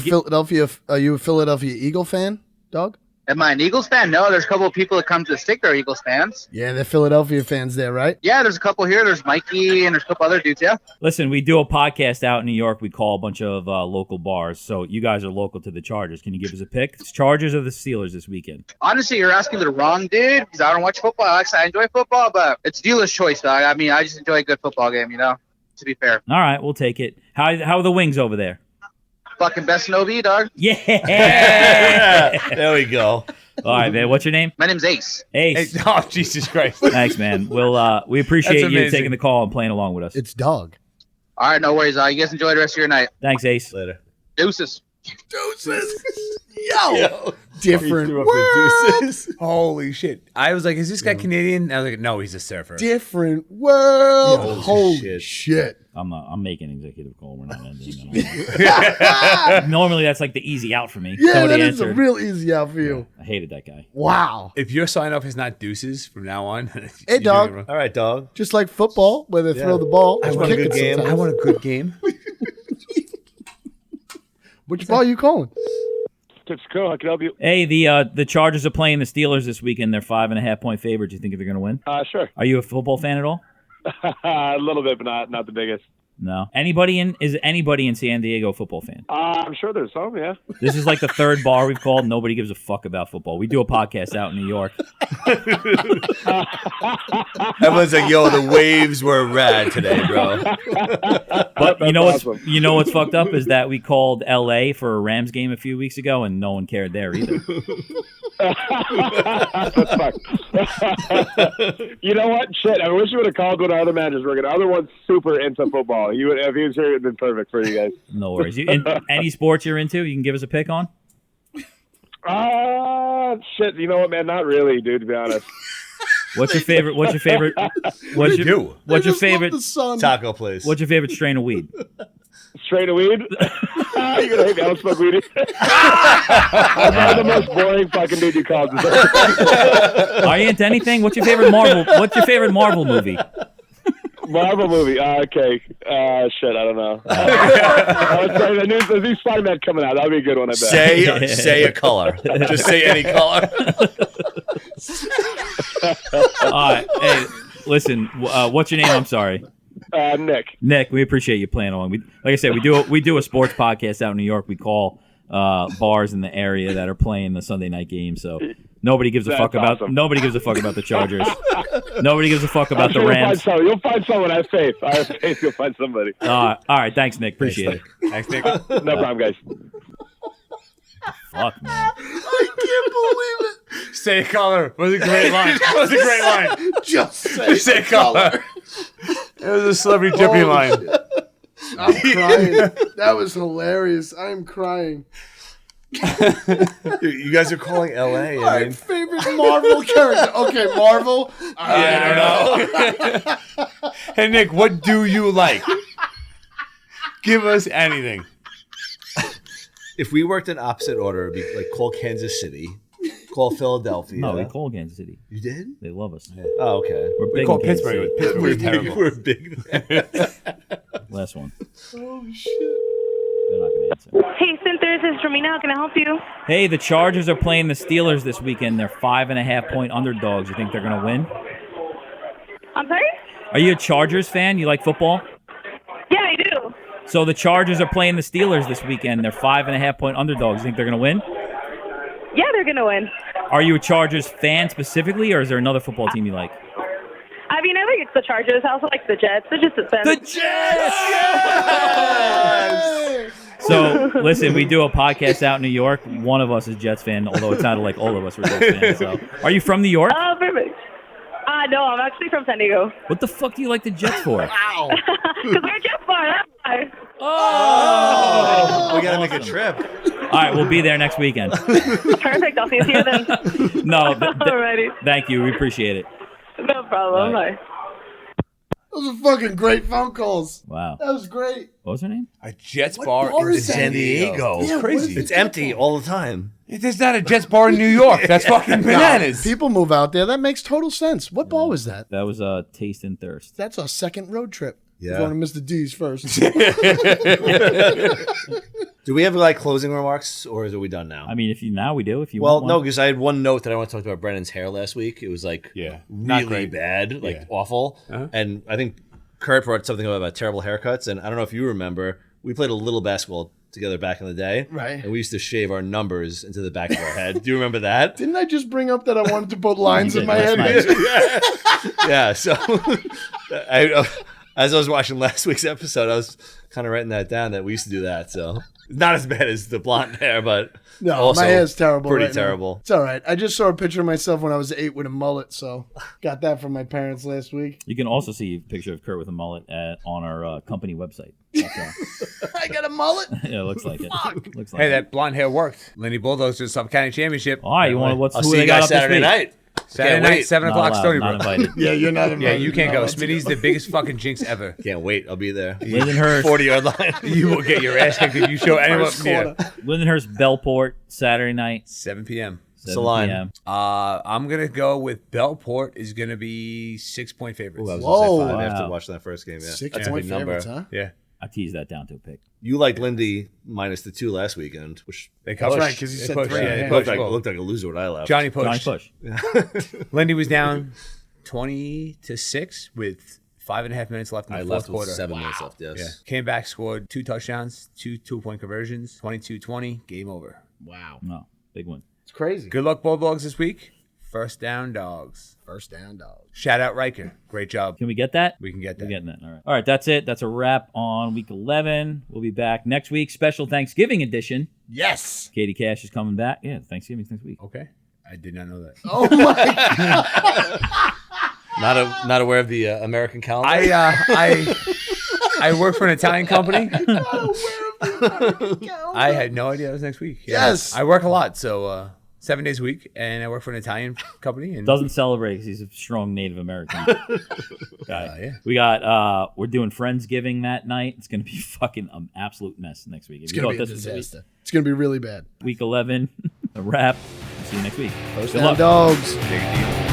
Speaker 2: Philadelphia Eagle fan, dog?
Speaker 6: Am I an Eagles fan? No, there's a couple of people that come to the stick that are Eagles fans.
Speaker 2: Yeah, they're Philadelphia fans there, right?
Speaker 6: Yeah, there's a couple here. There's Mikey and there's a couple other dudes, yeah.
Speaker 1: Listen, we do a podcast out in New York. We call a bunch of local bars. So you guys are local to the Chargers. Can you give us a pick? It's Chargers or the Steelers this weekend?
Speaker 6: Honestly, you're asking the wrong dude because I don't watch football. I enjoy football, but it's dealer's choice, dog. I mean, I just enjoy a good football game, to be fair.
Speaker 1: All right, we'll take it. How are the wings over there?
Speaker 6: Fucking best in OV, dog.
Speaker 1: Yeah.
Speaker 3: There we go.
Speaker 1: All right, man. What's your name?
Speaker 6: My name's Ace.
Speaker 1: Ace.
Speaker 4: Oh, Jesus Christ.
Speaker 1: Thanks, man. We appreciate
Speaker 4: That's
Speaker 1: you
Speaker 4: amazing.
Speaker 1: taking the call and playing along with us.
Speaker 2: It's Dog.
Speaker 6: All right, no worries. You guys enjoy the rest of your night.
Speaker 1: Thanks, Ace.
Speaker 3: Later.
Speaker 6: Deuces.
Speaker 2: Yo. Different
Speaker 3: Threw up
Speaker 2: world.
Speaker 3: the deuces.
Speaker 4: Holy shit. I was like, is this guy Canadian? I was like, no, he's a surfer.
Speaker 2: Different world.
Speaker 3: Holy
Speaker 2: Holy
Speaker 3: shit.
Speaker 2: shit.
Speaker 1: I'm making an executive call. We're not ending it. Normally, that's like the easy out for me.
Speaker 2: Yeah,
Speaker 1: Somebody
Speaker 2: that is a
Speaker 1: answered.
Speaker 2: real easy out for you.
Speaker 1: I hated that guy.
Speaker 2: Wow.
Speaker 4: If your sign off is not deuces from now on.
Speaker 2: Hey,
Speaker 4: you're
Speaker 2: dog.
Speaker 4: doing it
Speaker 3: All right, dog.
Speaker 2: Just like football, where they throw
Speaker 3: Yeah.
Speaker 2: the ball.
Speaker 3: I
Speaker 2: and
Speaker 3: want a
Speaker 2: kick
Speaker 3: good
Speaker 2: it
Speaker 3: game.
Speaker 2: sometimes.
Speaker 4: I want a good game.
Speaker 2: Which ball are you calling?
Speaker 7: It's cool. I can help you.
Speaker 1: Hey, the Chargers are playing the Steelers this weekend. They're 5.5-point favorites. You think they're going to win?
Speaker 7: Sure.
Speaker 1: Are you a football fan at all?
Speaker 7: A little bit, but not the biggest.
Speaker 1: No. Is anybody in San Diego a football fan?
Speaker 7: I'm sure there's some, yeah.
Speaker 1: This is like the third bar we've called. Nobody gives a fuck about football. We do a podcast out in New York.
Speaker 3: Everyone's like, yo, the waves were rad today, bro.
Speaker 1: But you know
Speaker 7: awesome.
Speaker 1: what's fucked up is that we called LA for a Rams game a few weeks ago and no one cared there either.
Speaker 7: That's fucked. You know what? Shit, I wish you would have called when our other managers were. The other one's super into football. If he was here, it would have been perfect for you guys.
Speaker 1: No worries. Any sports you're into, you can give us a pick on?
Speaker 7: Shit, you know what, man? Not really, dude, to be honest.
Speaker 1: What's your favorite
Speaker 3: What do you do?
Speaker 1: What's your
Speaker 2: I just love
Speaker 1: favorite
Speaker 2: the sun.
Speaker 3: Taco place.
Speaker 1: what's your favorite strain of weed?
Speaker 7: Straight of weed? You're gonna hate me. I don't smoke weed. I'm probably the most boring fucking dude you called.
Speaker 1: Are you into anything? What's your favorite Marvel movie?
Speaker 7: Marvel movie. Okay. Shit, I don't know. I would say the new Spider-Man coming out. That'll be a good one, I bet.
Speaker 3: Say a color. Just say any color.
Speaker 1: All right. Hey, listen. What's your name? I'm sorry.
Speaker 7: Nick.
Speaker 1: Nick, we appreciate you playing along. Like I said, we do a sports podcast out in New York. We call bars in the area that are playing the Sunday night game. So nobody gives a
Speaker 7: That's
Speaker 1: fuck about
Speaker 7: awesome.
Speaker 1: nobody gives a fuck about the Chargers. Nobody gives a fuck about the
Speaker 7: I'm sure
Speaker 1: Rams.
Speaker 7: You'll find someone. I have faith. You'll find somebody.
Speaker 1: All right, thanks, Nick. Appreciate it.
Speaker 4: Thanks, Nick.
Speaker 7: No problem, guys.
Speaker 1: Fuck, man.
Speaker 2: I can't believe it.
Speaker 4: Say a color. Was a great line. Was a great line.
Speaker 2: Just say
Speaker 4: a color. It was a celebrity Jeopardy
Speaker 2: Holy
Speaker 4: line.
Speaker 2: shit. I'm crying. That was hilarious. I'm crying.
Speaker 3: You guys are calling LA.
Speaker 2: My favorite Marvel character. Okay, Marvel.
Speaker 4: I don't know. Hey, Nick, what do you like? Give us anything.
Speaker 3: If we worked in opposite order, it'd be like call Kansas City, call Philadelphia.
Speaker 1: No, we call Kansas City.
Speaker 3: You did?
Speaker 1: They love us.
Speaker 3: Oh, okay.
Speaker 1: We're
Speaker 4: We
Speaker 1: big
Speaker 4: call
Speaker 1: in Kansas
Speaker 4: Pittsburgh.
Speaker 1: City.
Speaker 4: Pittsburgh's terrible.
Speaker 3: We're big.
Speaker 1: Last one.
Speaker 2: Holy shit.
Speaker 1: They're not going to answer.
Speaker 5: Hey, Cynthia, this is Romina. How can I help you?
Speaker 1: Hey, the Chargers are playing the Steelers this weekend. They're 5.5-point underdogs. You think they're going to win?
Speaker 5: I'm sorry?
Speaker 1: Are you a Chargers fan? You like football?
Speaker 5: Yeah, I do.
Speaker 1: So the Chargers are playing the Steelers this weekend. They're 5.5-point underdogs. You think they're going to win?
Speaker 5: Yeah, they're going to win.
Speaker 1: Are you a Chargers fan specifically, or is there another football team you like?
Speaker 5: I mean, I like it's the Chargers. I also like the Jets. They're just a
Speaker 1: The Jets! So, listen, we do a podcast out in New York. One of us is Jets fan, although it sounded like all of us were Jets fans. So, are you from New York?
Speaker 5: Oh, perfect. No, I'm actually from San Diego.
Speaker 1: What the fuck do you like the Jets for?
Speaker 2: Wow.
Speaker 5: Because we're a Jets fan. That's why.
Speaker 1: Oh!
Speaker 3: We gotta make a trip.
Speaker 1: All right, we'll be there next weekend.
Speaker 5: Perfect. I'll see you here then.
Speaker 1: No,
Speaker 5: Alrighty.
Speaker 1: thank you. We appreciate it.
Speaker 5: No problem.
Speaker 1: All right.
Speaker 5: Bye.
Speaker 2: Those are fucking great phone calls.
Speaker 1: Wow.
Speaker 2: That was great.
Speaker 1: What was her name?
Speaker 4: A Jets
Speaker 2: What
Speaker 4: bar
Speaker 2: bar
Speaker 4: in
Speaker 2: is
Speaker 4: San Diego.
Speaker 2: Yeah,
Speaker 4: It's crazy.
Speaker 2: what
Speaker 3: It's empty all the time.
Speaker 4: There's not a Jets bar in New York. That's fucking bananas.
Speaker 2: People move out there. That makes total sense. What ball was that?
Speaker 1: That was Taste and Thirst.
Speaker 2: That's our second road trip.
Speaker 3: Yeah.
Speaker 2: We're going to Mr. D's first.
Speaker 3: Do we have like closing remarks, or are we done now?
Speaker 1: I mean, now we do. If you
Speaker 3: well,
Speaker 1: want
Speaker 3: no,
Speaker 1: one.
Speaker 3: because I had one note that I want to talk about Brennan's hair last week. It was like
Speaker 4: not
Speaker 3: really
Speaker 4: great.
Speaker 3: bad, like awful. And I think Kurt brought something up about terrible haircuts. And I don't know if you remember, we played a little basketball together back in the day.
Speaker 2: Right.
Speaker 3: And we used to shave our numbers into the back of our head. Do you remember that?
Speaker 2: Didn't I just bring up that I wanted to put lines
Speaker 1: You
Speaker 2: in
Speaker 1: did
Speaker 2: my
Speaker 1: last
Speaker 2: head?
Speaker 1: night.
Speaker 3: Yeah. So as I was watching last week's episode, I was kind of writing that down that we used to do that. So not as bad as the blonde hair, but
Speaker 2: No,
Speaker 3: also
Speaker 2: my hair's terrible.
Speaker 3: Pretty
Speaker 2: right now.
Speaker 3: terrible.
Speaker 2: It's all right. I just saw a picture of myself when I was 8 with a mullet, so got that from my parents last week.
Speaker 1: You can also see a picture of Kurt with a mullet on our company website.
Speaker 2: I got a mullet.
Speaker 1: Yeah, it looks like it. Looks like
Speaker 4: Hey,
Speaker 1: it.
Speaker 4: that blonde hair worked. Lindy Bulldogs to the Sub County Championship.
Speaker 1: All right, you want
Speaker 3: I'll
Speaker 1: who
Speaker 3: see
Speaker 1: they
Speaker 3: you
Speaker 1: got
Speaker 3: guys
Speaker 1: up this
Speaker 3: Saturday
Speaker 1: week?
Speaker 3: night.
Speaker 4: Saturday
Speaker 3: Can't
Speaker 4: night,
Speaker 3: wait.
Speaker 4: 7
Speaker 1: Not
Speaker 4: o'clock,
Speaker 1: allowed,
Speaker 4: Stony
Speaker 1: not
Speaker 4: Brook.
Speaker 1: invited.
Speaker 2: Yeah, you're not invited.
Speaker 4: Yeah, you can't
Speaker 2: No,
Speaker 4: go.
Speaker 2: that's
Speaker 4: Smitty's the biggest fucking jinx ever.
Speaker 3: Can't wait. I'll be there.
Speaker 1: Lindenhurst,
Speaker 3: 40-yard line.
Speaker 4: You will get your ass kicked if you show anyone.
Speaker 2: First
Speaker 4: Yeah.
Speaker 2: quarter.
Speaker 1: Lindenhurst Bellport Saturday night.
Speaker 4: 7 p.m.
Speaker 1: 7
Speaker 3: the line?
Speaker 1: p.m.
Speaker 4: I'm gonna go with Bellport is gonna be 6-point favorites.
Speaker 3: Ooh, I was
Speaker 2: Whoa.
Speaker 3: gonna say 5 after
Speaker 1: Wow.
Speaker 3: watching that first game. Yeah,
Speaker 2: 6
Speaker 3: That's a
Speaker 2: point
Speaker 3: big number.
Speaker 2: favorites, huh?
Speaker 4: Yeah,
Speaker 1: I teased that down to a pick.
Speaker 3: You liked Lindy minus the 2 last weekend, which
Speaker 4: they
Speaker 2: That's
Speaker 4: covered.
Speaker 2: right, 'cause you
Speaker 4: They
Speaker 2: said
Speaker 4: pushed.
Speaker 2: 3.
Speaker 4: Yeah, they
Speaker 2: Yeah.
Speaker 4: pushed.
Speaker 3: looked like a loser when I left.
Speaker 4: Johnny
Speaker 1: Johnny
Speaker 4: pushed.
Speaker 1: Push.
Speaker 4: Lindy was down 20-6 with 5.5 minutes left in the
Speaker 3: I
Speaker 4: fourth
Speaker 3: left with
Speaker 4: quarter.
Speaker 3: 7 minutes left. Yes.
Speaker 4: Yeah, came back, scored 2 touchdowns, 2 2-point conversions, 22-20, game over.
Speaker 2: Wow.
Speaker 1: No, big one.
Speaker 2: It's crazy.
Speaker 4: Good luck, Bulldogs, this week. First down, dogs.
Speaker 2: First down, dog.
Speaker 4: Shout out Riker. Great job.
Speaker 1: Can we get that?
Speaker 4: We can get
Speaker 1: We're
Speaker 4: that.
Speaker 1: getting that. All right. All right, that's it. That's a wrap on week 11. We'll be back next week. Special Thanksgiving edition.
Speaker 2: Yes.
Speaker 1: Katie Cash is coming back. Yeah, Thanksgiving's next week.
Speaker 4: Okay. I did not know that.
Speaker 2: Oh my God.
Speaker 3: Not aware of the American calendar.
Speaker 4: I work for an Italian company.
Speaker 2: Not aware of the American calendar.
Speaker 4: I had no idea it was next week. Yeah.
Speaker 2: Yes.
Speaker 4: I work a lot, so 7 days a week, and I work for an Italian company. And
Speaker 1: Doesn't celebrate because he's a strong Native American guy.
Speaker 4: yeah.
Speaker 1: We got, we're doing Friendsgiving that night. It's going to be fucking an absolute mess next week. If
Speaker 2: It's
Speaker 1: you
Speaker 2: going to
Speaker 1: thought
Speaker 2: be a
Speaker 1: this was
Speaker 2: disaster. It's going to be really bad.
Speaker 1: week 11, a wrap. See you next week.
Speaker 2: First
Speaker 1: Good
Speaker 2: down,
Speaker 1: luck.
Speaker 2: dogs.
Speaker 4: Big deal.